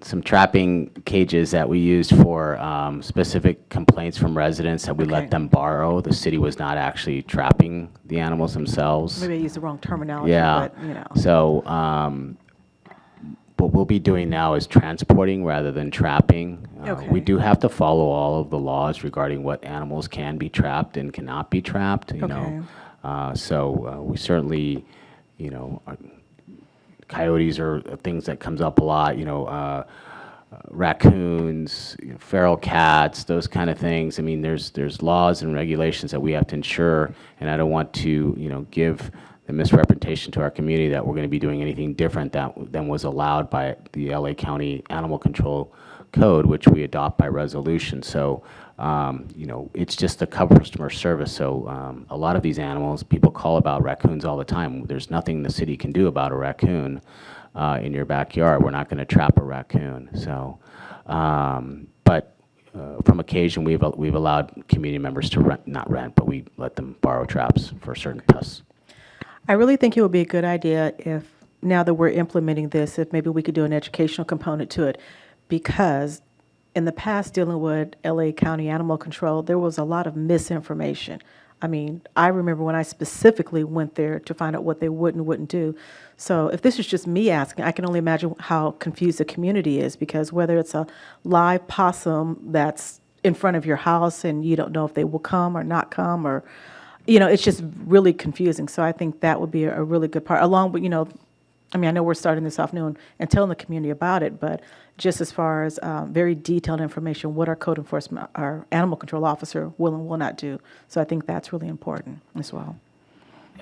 some trapping cages that we used for specific complaints from residents that we Okay. let them borrow. The city was not actually trapping the animals themselves. Maybe I used the wrong terminology, Yeah. but, you know. So what we'll be doing now is transporting rather than trapping. Okay. We do have to follow all of the laws regarding what animals can be trapped and cannot be trapped, you know. So we certainly, you know, coyotes are things that comes up a lot, you know, raccoons, you know, feral cats, those kind of things. I mean, there's laws and regulations that we have to ensure, and I don't want to, you know, give the misrepresentation to our community that we're going to be doing anything different than was allowed by the LA County Animal Control Code, which we adopt by resolution. So, you know, it's just a customer service. So a lot of these animals, people call about raccoons all the time. There's nothing the city can do about a raccoon in your backyard. We're not going to trap a raccoon. So, but from occasion, we've allowed community members to rent, not rent, but we let them borrow traps for certain pests. I really think it would be a good idea if, now that we're implementing this, if maybe we could do an educational component to it, because in the past, dealing with LA County Animal Control, there was a lot of misinformation. I mean, I remember when I specifically went there to find out what they would and wouldn't do. So if this is just me asking, I can only imagine how confused the community is, because whether it's a live possum that's in front of your house and you don't know if they will come or not come, or, you know, it's just really confusing. So I think that would be a really good part, along with, you know, I mean, I know we're starting this off new and telling the community about it, but just as far as very detailed information, what our code enforcement, our animal control officer will and will not do. So I think that's really important as well.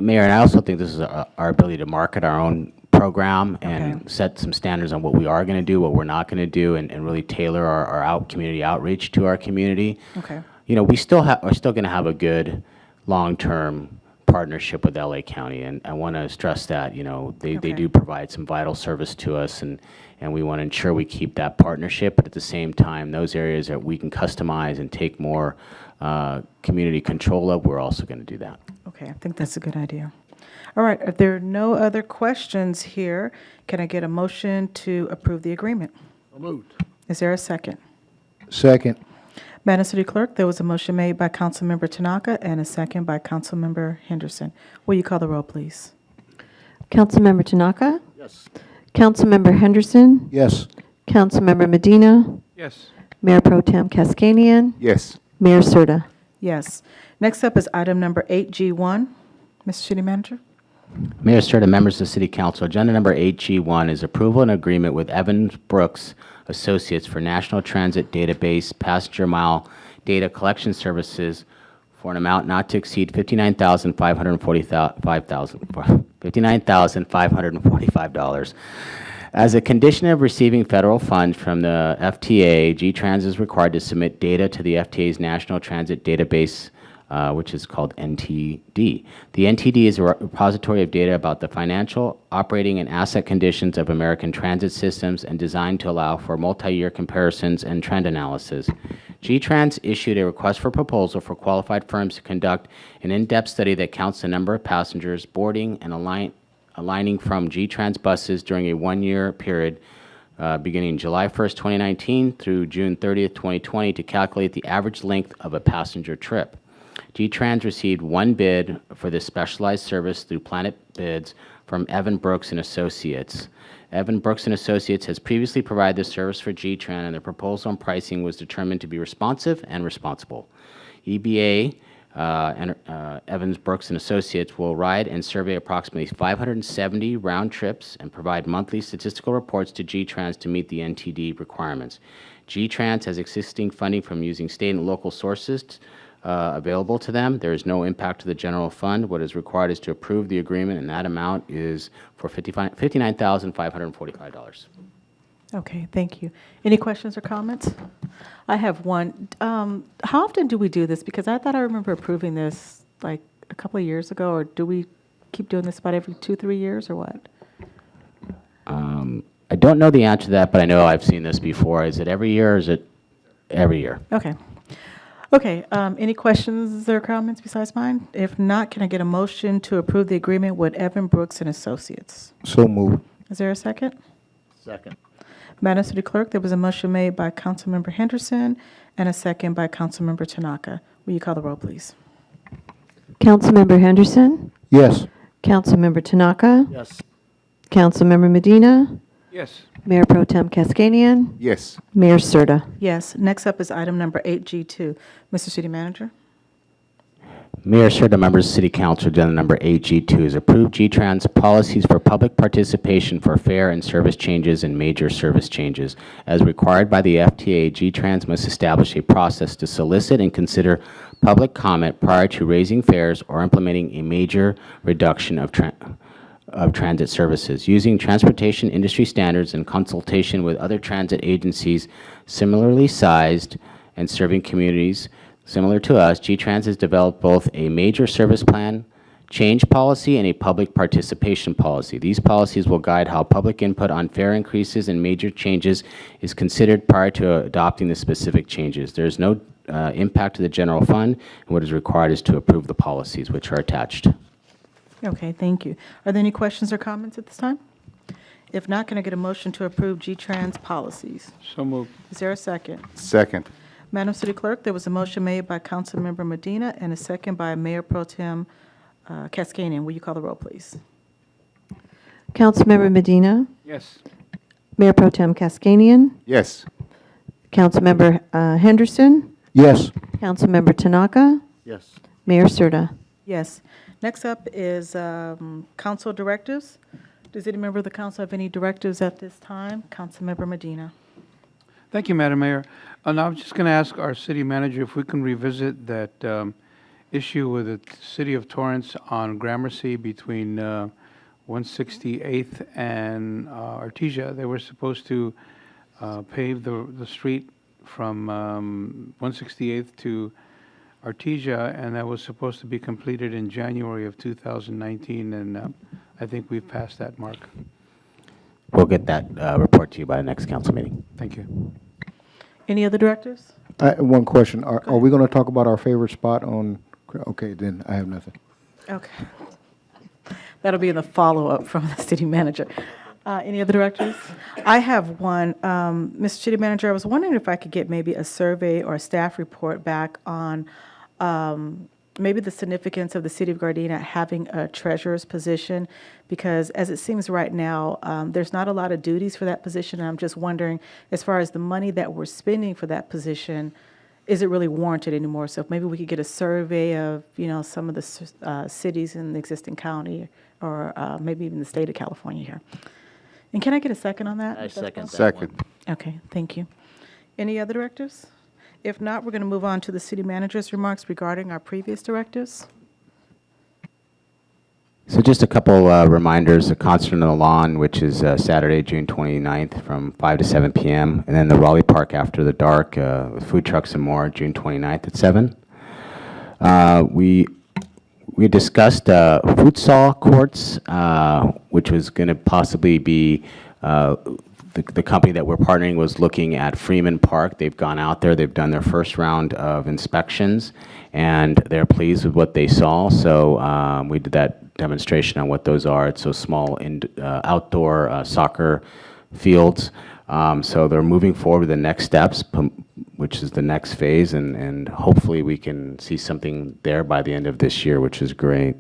Mayor, and I also think this is our ability to market our own program and set some standards on what we are going to do, what we're not going to do, and really tailor our community outreach to our community. Okay. You know, we still are still going to have a good long-term partnership with LA County, and I want to stress that, you know, they do provide some vital service to us, and we want to ensure we keep that partnership, but at the same time, those areas that we can customize and take more community control of, we're also going to do that. Okay, I think that's a good idea. All right, if there are no other questions here, can I get a motion to approve the agreement? So moved. Is there a second? Second. Madam City Clerk, there was a motion made by Councilmember Tanaka and a second by Councilmember Henderson. Will you call the roll, please? Councilmember Tanaka? Yes. Councilmember Henderson? Yes. Councilmember Medina? Yes. Mayor Pro Tem Cascanian? Yes. Mayor Serta? Yes. Next up is item number 8G1. Mr. City Manager? Mayor Serta, members of the City Council, agenda number 8G1 is approval and agreement with Evans Brooks Associates for National Transit Database Passenger Mile Data Collection Services for an amount not to exceed $59,545. As a condition of receiving federal funds from the FTA, G-Trans is required to submit data to the FTA's National Transit Database, which is called NTD. The NTD is a repository of data about the financial, operating, and asset conditions of American transit systems and designed to allow for multi-year comparisons and trend analysis. G-Trans issued a request for proposal for qualified firms to conduct an in-depth study that counts the number of passengers boarding and aligning from G-Trans buses during a one-year period beginning July 1st, 2019 through June 30th, 2020 to calculate the average length of a passenger trip. G-Trans received one bid for this specialized service through Planet Bids from Evan Brooks and Associates. Evan Brooks and Associates has previously provided this service for G-Trans, and the proposal and pricing was determined to be responsive and responsible. EBA and Evans Brooks and Associates will ride and survey approximately 570 round trips and provide monthly statistical reports to G-Trans to meet the NTD requirements. G-Trans has existing funding from using state and local sources available to them. There is no impact to the general fund. What is required is to approve the agreement, and that amount is for $59,545. Okay, thank you. Any questions or comments? I have one. How often do we do this? Because I thought I remember approving this like a couple of years ago, or do we keep doing this about every 2-3 years, or what? I don't know the answer to that, but I know I've seen this before. Is it every year or is it every year? Okay. Okay, any questions or comments besides mine? If not, can I get a motion to approve the agreement with Evan Brooks and Associates? So moved. Is there a second? Second. Madam City Clerk, there was a motion made by Councilmember Henderson and a second by Councilmember Tanaka. Will you call the roll, please? Councilmember Henderson? Yes. Councilmember Tanaka? Yes. Councilmember Medina? Yes. Mayor Pro Tem Kaskanian? Yes. Mayor Serta? Yes. Next up is item number 8G2. Mr. City Manager? Mayor, Serta, members of City Council, agenda number 8G2 is approved G-Trans policies for public participation for fare and service changes and major service changes. As required by the FTA, G-Trans must establish a process to solicit and consider public comment prior to raising fares or implementing a major reduction of transit services. Using transportation industry standards in consultation with other transit agencies similarly sized and serving communities similar to us, G-Trans has developed both a major service plan change policy and a public participation policy. These policies will guide how public input on fare increases and major changes is considered prior to adopting the specific changes. There is no impact to the general fund, and what is required is to approve the policies which are attached. Okay, thank you. Are there any questions or comments at this time? If not, can I get a motion to approve G-Trans policies? So moved. Is there a second? Second. Madam City Clerk, there was a motion made by Councilmember Medina and a second by Mayor Pro Tem Kaskanian. Will you call the roll, please? Councilmember Medina? Yes. Mayor Pro Tem Kaskanian? Yes. Councilmember Henderson? Yes. Councilmember Tanaka? Yes. Mayor Serta? Yes. Next up is council directives. Does any member of the council have any directives at this time? Councilmember Medina. Thank you, Madam Mayor. And I was just going to ask our city manager if we can revisit that issue with the city of Torrance on Gramercy between 168th and Artesia. They were supposed to pave the street from 168th to Artesia, and that was supposed to be completed in January of 2019, and I think we've passed that mark. We'll get that report to you by the next council meeting. Thank you. Any other directives? One question. Are we going to talk about our favorite spot on, okay, then I have nothing. Okay. That'll be in the follow-up from the city manager. Any other directives? I have one. Mr. City Manager, I was wondering if I could get maybe a survey or a staff report back on maybe the significance of the city of Gardena having a treasurer's position, because as it seems right now, there's not a lot of duties for that position, and I'm just wondering, as far as the money that we're spending for that position, is it really warranted anymore? So if maybe we could get a survey of, some of the cities in the existing county, or maybe even the state of California here. And can I get a second on that? I second that Second. one. Okay, thank you. Any other directives? If not, we're going to move on to the city manager's remarks regarding our previous directives. So just a couple reminders, the Concert on the Lawn, which is Saturday, June 29th from 5 to 7 p.m., and then the Raleigh Park After the Dark with food trucks and more, June 29th at 7. We discussed futsal courts, which was going to possibly be the company that we're partnering was looking at Freeman Park. They've gone out there, they've done their first round of inspections, and they're pleased with what they saw. So we did that demonstration on what those are. It's those small outdoor soccer fields. So they're moving forward with the next steps, which is the next phase, and hopefully we can see something there by the end of this year, which is great.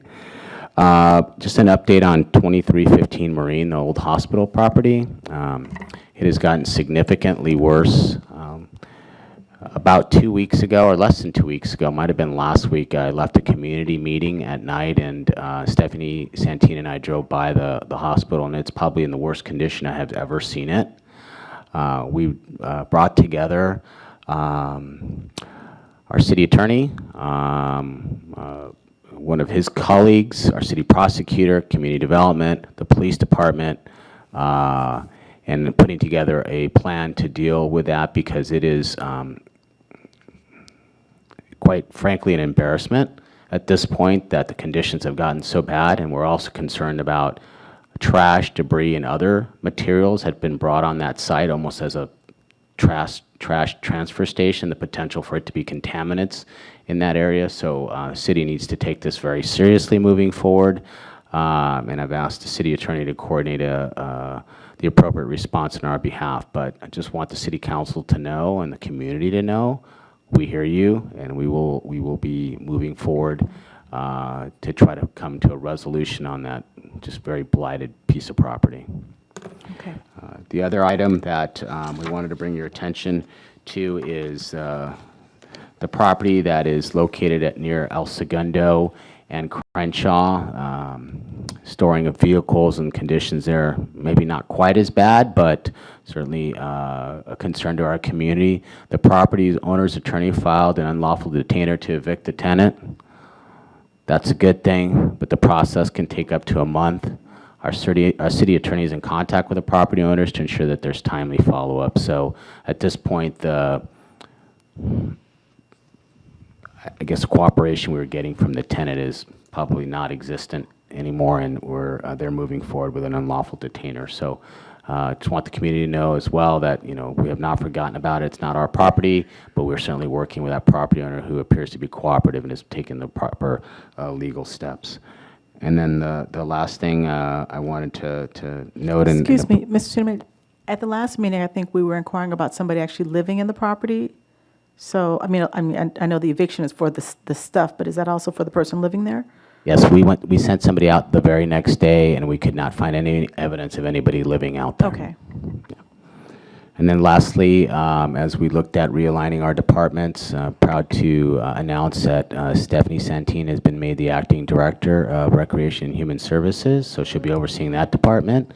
Just an update on 2315 Marine, the old hospital property. It has gotten significantly worse. About 2 weeks ago, or less than 2 weeks ago, might have been last week, I left a community meeting at night, and Stephanie Santini and I drove by the hospital, and it's probably in the worst condition I have ever seen it. We brought together our city attorney, one of his colleagues, our city prosecutor, community development, the police department, and putting together a plan to deal with that, because it is quite frankly an embarrassment at this point that the conditions have gotten so bad, and we're also concerned about trash, debris, and other materials had been brought on that site almost as a trash transfer station, the potential for it to be contaminants in that area. So city needs to take this very seriously moving forward. And I've asked the city attorney to coordinate the appropriate response on our behalf. But I just want the city council to know and the community to know, we hear you, and we will be moving forward to try to come to a resolution on that just very blighted piece of property. Okay. The other item that we wanted to bring your attention to is the property that is located near El Segundo and Crenshaw. Storing of vehicles and conditions there, maybe not quite as bad, but certainly a concern to our community. The property owner's attorney filed an unlawful detainer to evict the tenant. That's a good thing, but the process can take up to a month. Our city attorney is in contact with the property owners to ensure that there's timely follow-up. So at this point, I guess cooperation we were getting from the tenant is probably not existent anymore, and they're moving forward with an unlawful detainer. So just want the community to know as well that, we have not forgotten about it. It's not our property, but we're certainly working with that property owner who appears to be cooperative and has taken the proper legal steps. And then the last thing I wanted to note. Excuse me, Mr. Chairman, at the last meeting, I think we were inquiring about somebody actually living in the property. So, I know the eviction is for the stuff, but is that also for the person living there? Yes, we sent somebody out the very next day, and we could not find any evidence of anybody living out there. Okay. Yeah. And then lastly, as we looked at realigning our departments, proud to announce that Stephanie Santine has been made the acting director of Recreation and Human Services, so she'll be overseeing that department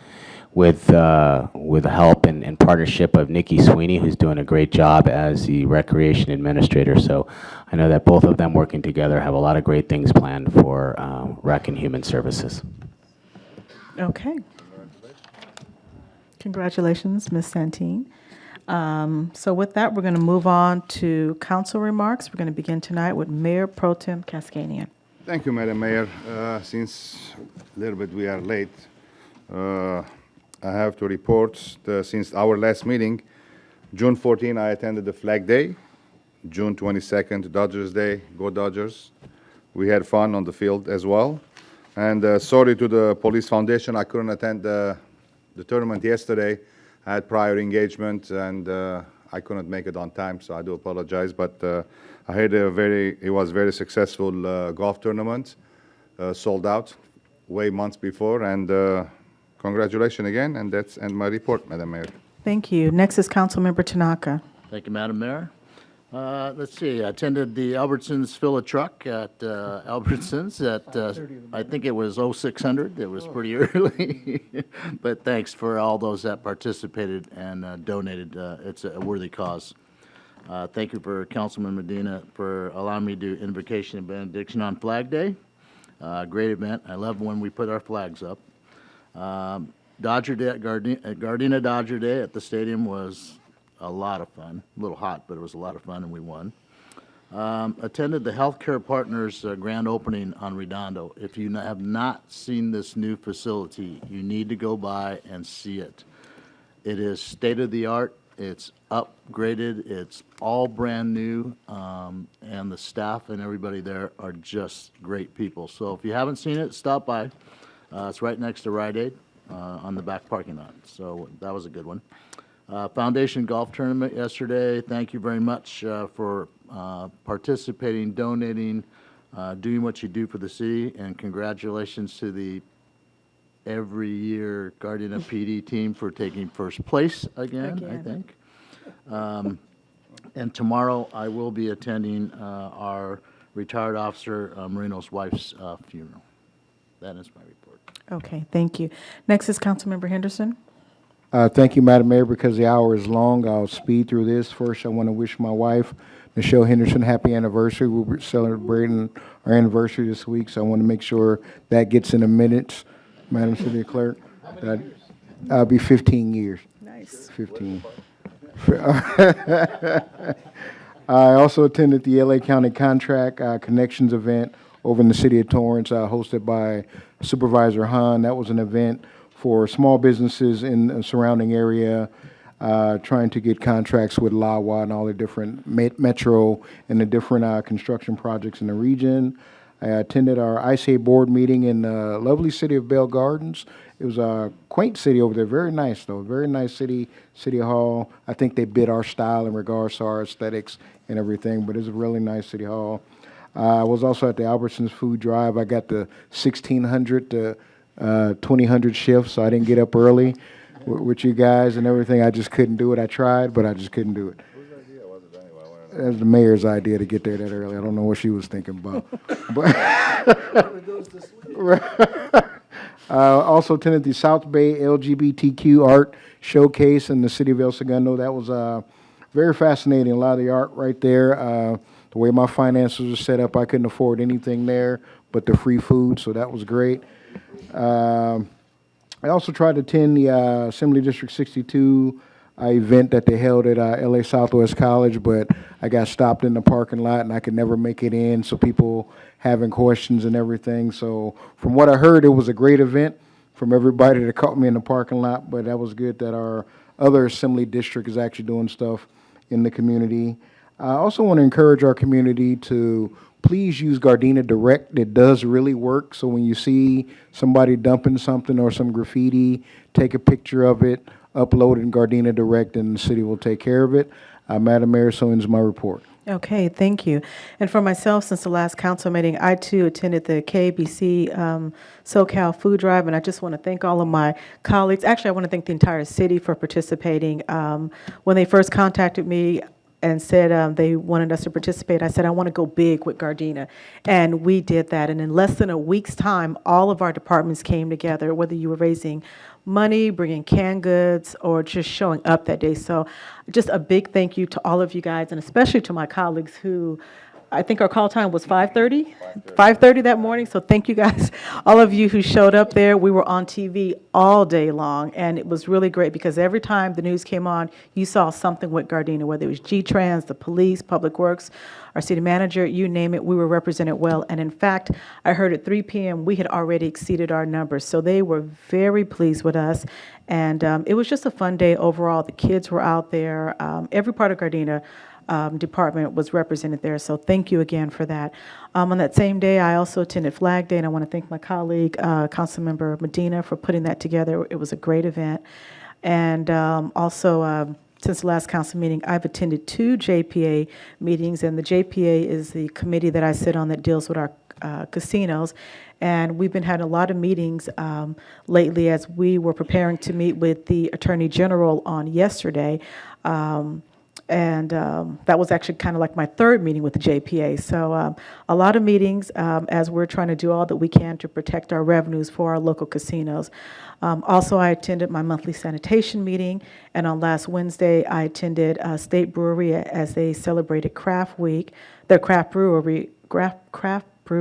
with help and partnership of Nikki Sweeney, who's doing a great job as the recreation administrator. So I know that both of them working together have a lot of great things planned for Rec and Human Services. Okay. Congratulations, Ms. Santine. So with that, we're going to move on to council remarks. We're going to begin tonight with Mayor Pro Tem Kaskanian. Thank you, Madam Mayor. Since a little bit we are late, I have to report since our last meeting, June 14, I attended the Flag Day. June 22nd, Dodgers Day. Go Dodgers. We had fun on the field as well. And sorry to the Police Foundation, I couldn't attend the tournament yesterday. I had prior engagement, and I couldn't make it on time, so I do apologize. But I heard it was very successful golf tournament, sold out way months before, and congratulations again, and that's my report, Madam Mayor. Thank you. Next is Councilmember Tanaka. Thank you, Madam Mayor. Let's see, I attended the Albertsons Fill a Truck at Albertsons at, I think it was 0600. It was pretty early. But thanks for all those that participated and donated. It's a worthy cause. Thank you for Councilman Medina for allowing me to do invocation and benediction on Flag Day. Great event. I love when we put our flags up. Dodger Day at Gardena Dodger Day at the stadium was a lot of fun. A little hot, but it was a lot of fun, and we won. Attended the Healthcare Partners grand opening on Redondo. If you have not seen this new facility, you need to go by and see it. It is state-of-the-art. It's upgraded. It's all brand new, and the staff and everybody there are just great people. So if you haven't seen it, stop by. It's right next to Rite Aid on the back parking lot. So that was a good one. Foundation Golf Tournament yesterday. Thank you very much for participating, donating, doing what you do for the city, and congratulations to the every year Gardena PD team for taking first place again. I think. And tomorrow I will be attending our retired officer Marino's wife's funeral. That is my report. Okay, thank you. Next is Councilmember Henderson. Thank you, Madam Mayor. Because the hour is long, I'll speed through this. First, I want to wish my wife, Michelle Henderson, happy anniversary. We're celebrating our anniversary this week, so I want to make sure that gets in the minutes, Madam City Clerk. That'll be 15 years. Nice. 15. I also attended the LA County Contract Connections event over in the city of Torrance, hosted by Supervisor Hahn. That was an event for small businesses in the surrounding area, trying to get contracts with LAWA and all the different metro and the different construction projects in the region. I attended our ICA board meeting in the lovely city of Bell Gardens. It was a quaint city over there, very nice though, very nice city hall. I think they bid our style in regards to our aesthetics and everything, but it's a really nice city hall. I was also at the Albertsons Food Drive. I got the 1600 to 2000 shift, so I didn't get up early with you guys and everything. I just couldn't do it. I tried, but I just couldn't do it. It was the mayor's idea to get there that early. I don't know what she was thinking about. Also attended the South Bay LGBTQ art showcase in the city of El Segundo. That was very fascinating. A lot of the art right there. The way my finances are set up, I couldn't afford anything there but the free food, so that was great. I also tried to attend the Assembly District 62 event that they held at LA Southwest College, but I got stopped in the parking lot and I could never make it in, so people having questions and everything. So from what I heard, it was a great event from everybody that caught me in the parking lot, but that was good that our other Assembly District is actually doing stuff in the community. I also want to encourage our community to please use Gardena Direct. It does really work. So when you see somebody dumping something or some graffiti, take a picture of it, upload it in Gardena Direct, and the city will take care of it. Madam Mayor, so ends my report. Okay, thank you. And for myself, since the last council meeting, I too attended the KBC SoCal Food Drive, and I just want to thank all of my colleagues. Actually, I want to thank the entire city for participating. When they first contacted me and said they wanted us to participate, I said, I want to go big with Gardena. And we did that. And in less than a week's time, all of our departments came together, whether you were raising money, bringing canned goods, or just showing up that day. So just a big thank you to all of you guys, and especially to my colleagues who, I think our call time was 5:30? 5:30 that morning. So thank you guys, all of you who showed up there. We were on TV all day long, and it was really great because every time the news came on, you saw something with Gardena, whether it was G-Trans, the police, Public Works, our city manager, you name it, we were represented well. And in fact, I heard at 3 p.m. we had already exceeded our numbers. So they were very pleased with us. And it was just a fun day overall. The kids were out there. Every part of Gardena department was represented there, so thank you again for that. On that same day, I also attended Flag Day, and I want to thank my colleague, Councilmember Medina, for putting that together. It was a great event. And also, since the last council meeting, I've attended 2 JPA meetings, and the JPA is the committee that I sit on that deals with our casinos. And we've been having a lot of meetings lately as we were preparing to meet with the Attorney General on yesterday. And that was actually kind of like my 3rd meeting with the JPA. So a lot of meetings as we're trying to do all that we can to protect our revenues for our local casinos. Also, I attended my monthly sanitation meeting, and on last Wednesday, I attended State Brewery as they celebrated Craft Week, their craft brew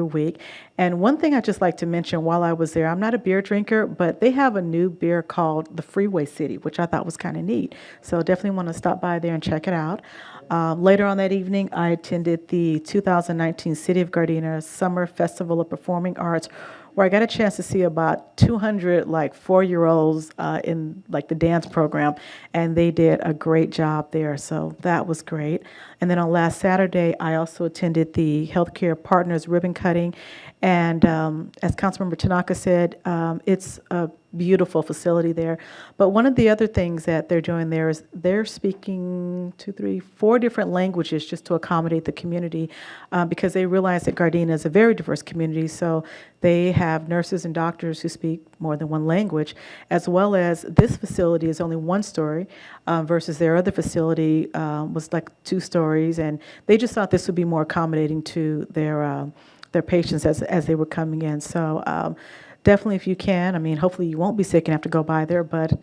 week. And one thing I'd just like to mention while I was there, I'm not a beer drinker, but they have a new beer called the Freeway City, which I thought was kind of neat. So definitely want to stop by there and check it out. Later on that evening, I attended the 2019 City of Gardena Summer Festival of Performing Arts, where I got a chance to see about 200 like 4-year-olds in like the dance program, and they did a great job there. So that was great. And then on last Saturday, I also attended the Healthcare Partners ribbon cutting. And as Councilmember Tanaka said, it's a beautiful facility there. But one of the other things that they're doing there is they're speaking 2, 3, 4 different languages just to accommodate the community because they realize that Gardena is a very diverse community. So they have nurses and doctors who speak more than one language, as well as this facility is only 1 story versus their other facility was like 2 stories. And they just thought this would be more accommodating to their patients as they were coming in. So definitely, if you can, I mean, hopefully you won't be sick and have to go by there, but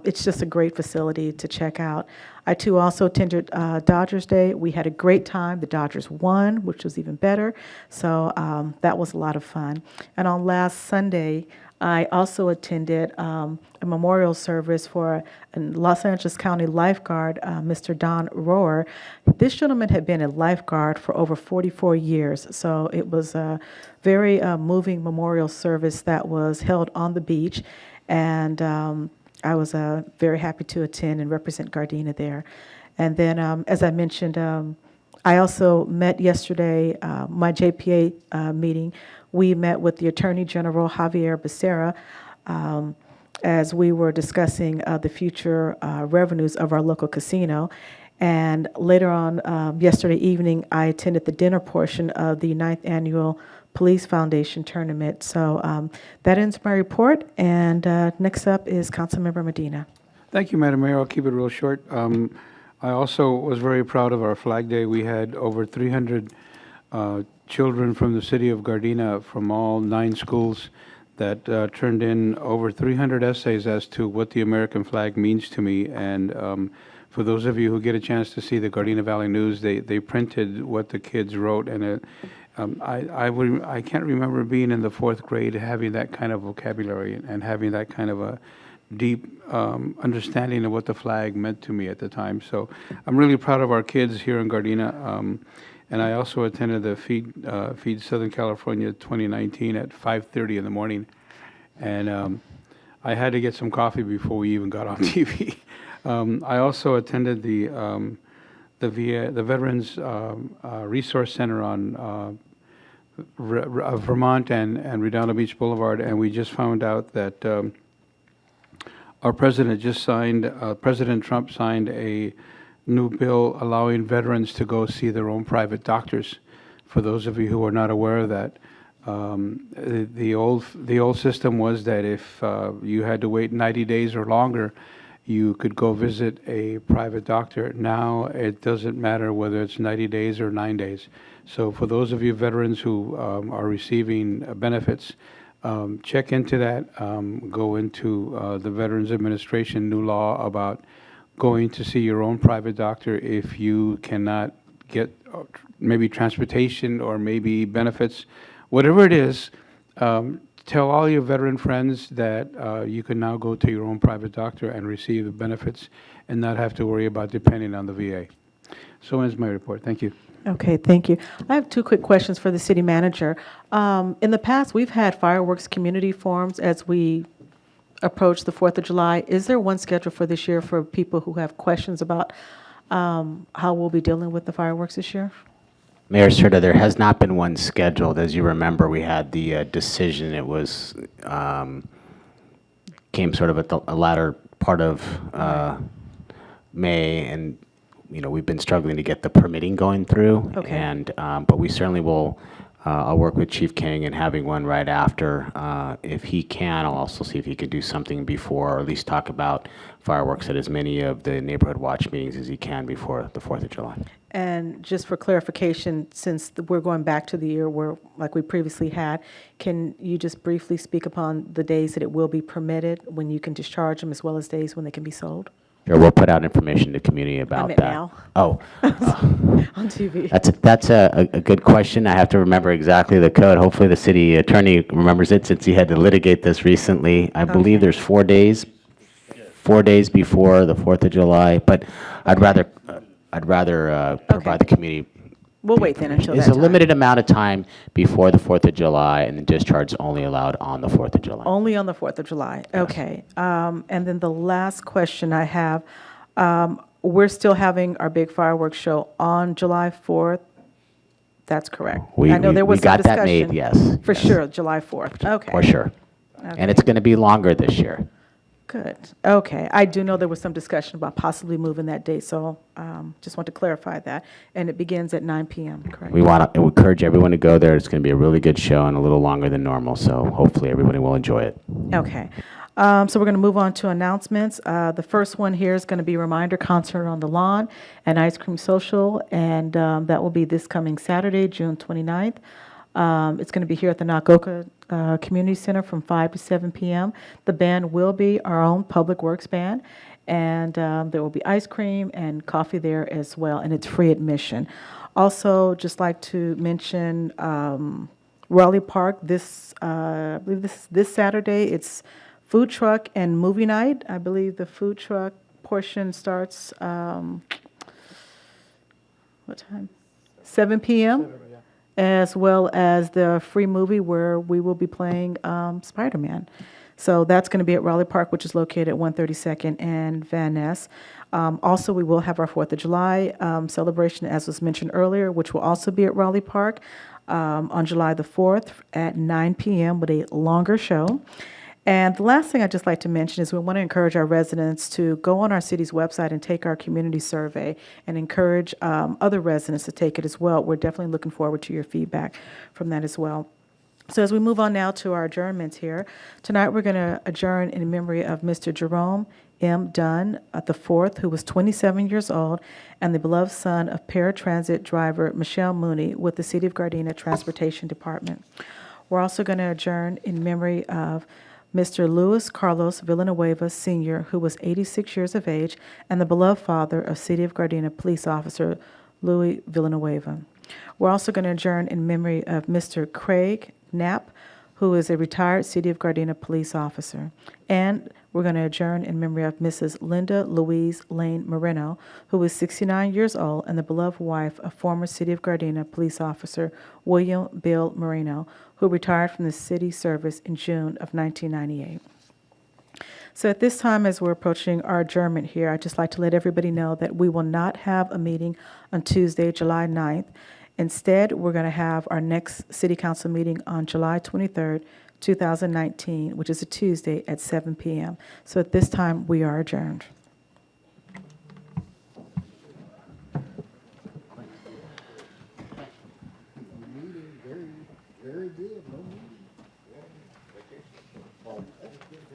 it's just a great facility to check out. I, too, also attended Dodgers Day. We had a great time. The Dodgers won, which was even better. So that was a lot of fun. And on last Sunday, I also attended a memorial service for a Los Angeles County lifeguard, Mr. Don Rohr. This gentleman had been a lifeguard for over 44 years, so it was a very moving memorial service that was held on the beach, and I was very happy to attend and represent Gardena there. And then, as I mentioned, I also met yesterday, my JPA meeting. We met with the Attorney General, Javier Becerra, as we were discussing the future revenues of our local casino. And later on, yesterday evening, I attended the dinner portion of the 9th Annual Police Foundation Tournament. So that ends my report, and next up is Councilmember Medina. Thank you, Madam Mayor. I'll keep it real short. I also was very proud of our Flag Day. We had over 300 children from the city of Gardena from all 9 schools that turned in over 300 essays as to what the American flag means to me. And for those of you who get a chance to see the Gardena Valley News, they printed what the kids wrote, and I can't remember being in the 4th grade having that kind of vocabulary and having that kind of a deep understanding of what the flag meant to me at the time. So I'm really proud of our kids here in Gardena. And I also attended the Feed Southern California 2019 at 5:30 in the morning. And I had to get some coffee before we even got on TV. I also attended the Veterans Resource Center on Vermont and Redondo Beach Boulevard, and we just found out that our president just signed, President Trump signed a new bill allowing veterans to go see their own private doctors. For those of you who are not aware of that, the old system was that if you had to wait 90 days or longer, you could go visit a private doctor. Now it doesn't matter whether it's 90 days or 9 days. So for those of you veterans who are receiving benefits, check into that. Go into the Veterans Administration new law about going to see your own private doctor if you cannot get maybe transportation or maybe benefits. Whatever it is, tell all your veteran friends that you can now go to your own private doctor and receive the benefits and not have to worry about depending on the VA. So ends my report. Thank you. Okay, thank you. I have 2 quick questions for the city manager. In the past, we've had fireworks community forums as we approach the 4th of July. Is there one scheduled for this year for people who have questions about how we'll be dealing with the fireworks this year? Mayor Serta, there has not been one scheduled. As you remember, we had the decision. It was came sort of at the latter part of May, and we've been struggling to get the permitting going through. Okay. And but we certainly will. I'll work with Chief King and having one right after. If he can, I'll also see if he could do something before, or at least talk about fireworks at as many of the neighborhood watch meetings as he can before the 4th of July. And just for clarification, since we're going back to the year where, like we previously had, can you just briefly speak upon the days that it will be permitted, when you can discharge them, as well as days when they can be sold? Sure, we'll put out information to the community about that. Now. Oh. On TV. That's a good question. I have to remember exactly the code. Hopefully the city attorney remembers it, since he had to litigate this recently. I believe there's 4 days before the 4th of July, but I'd rather provide the community. We'll wait then until that It's a time. limited amount of time before the 4th of July, and the discharge is only allowed on the 4th of July. Only on the 4th of July. Yes. Okay. And then the last question I have, we're still having our big fireworks show on July 4th. That's correct. I know there was we got some that discussion. made, yes. For yes. sure, July 4th. Okay. For sure. Okay. And it's going to be longer this year. Good. Okay. I do know there was some discussion about possibly moving that date, so just want to clarify that. And it begins at 9 p.m., correct? We want to encourage everyone to go there. It's going to be a really good show and a little longer than normal, so hopefully everybody will enjoy it. Okay. So we're going to move on to announcements. The first one here is going to be Reminder Concert on the Lawn and Ice Cream Social, and that will be this coming Saturday, June 29th. It's going to be here at the Nagoka Community Center from 5 to 7 p.m. The band will be our own Public Works band, and there will be ice cream and coffee there as well, and it's free admission. Also, just like to mention Raleigh Park I believe this Saturday. It's food truck and movie night. I believe the food truck portion starts, what time? 7 p.m., as well as the free movie where we will be playing Spider-Man. So that's going to be at Raleigh Park, which is located at 132nd and Van Ness. Also, we will have our 4th of July celebration, as was mentioned earlier, which will also be at Raleigh Park on July the 4th at 9 p.m. with a longer show. And the last thing I'd just like to mention is we want to encourage our residents to go on our city's website and take our community survey and encourage other residents to take it as well. We're definitely looking forward to your feedback from that as well. So as we move on now to our adjournments here, tonight we're going to adjourn in memory of Mr. Jerome M. Dunn the fourth, who was 27 years old and the beloved son of paratransit driver Michelle Mooney with the City of Gardena Transportation Department. We're also going to adjourn in memory of Mr. Luis Carlos Villanueva, Sr., who was 86 years of age, and the beloved father of City of Gardena Police Officer Louis Villanueva. We're also going to adjourn in memory of Mr. Craig Knapp, who is a retired City of Gardena police officer. And we're going to adjourn in memory of Mrs. Linda Louise Lane Moreno, who is 69 years old and the beloved wife of former City of Gardena police officer William Bill Moreno, who retired from the city service in June of 1998. So at this time, as we're approaching our adjournment here, I'd just like to let everybody know that we will not have a meeting on Tuesday, July 9th. Instead, we're going to have our next City Council meeting on July 23rd, 2019, which is a Tuesday at 7 p.m. So at this time, we are adjourned. Very good.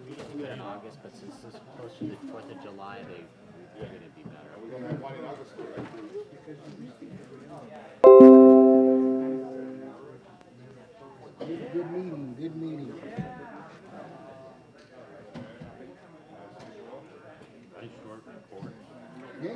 We can do it in August, but since this is close to the 4th of July, they're going to be better. We're going to have one in August, right? Good meeting, good meeting. Yeah, yeah.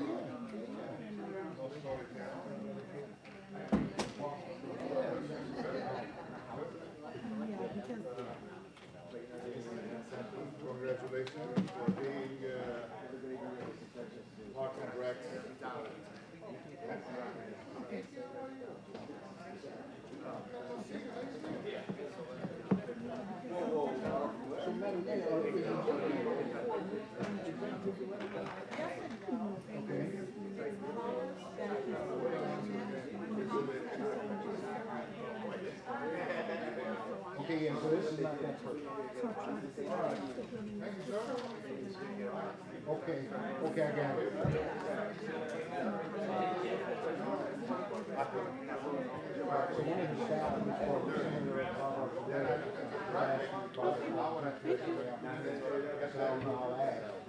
Congratulations for being Parks and Rec. Okay, yeah, so this is not that person. Thank you, sir. Okay, okay, I got it. So one of the salaries for the center of our career, I'll ask.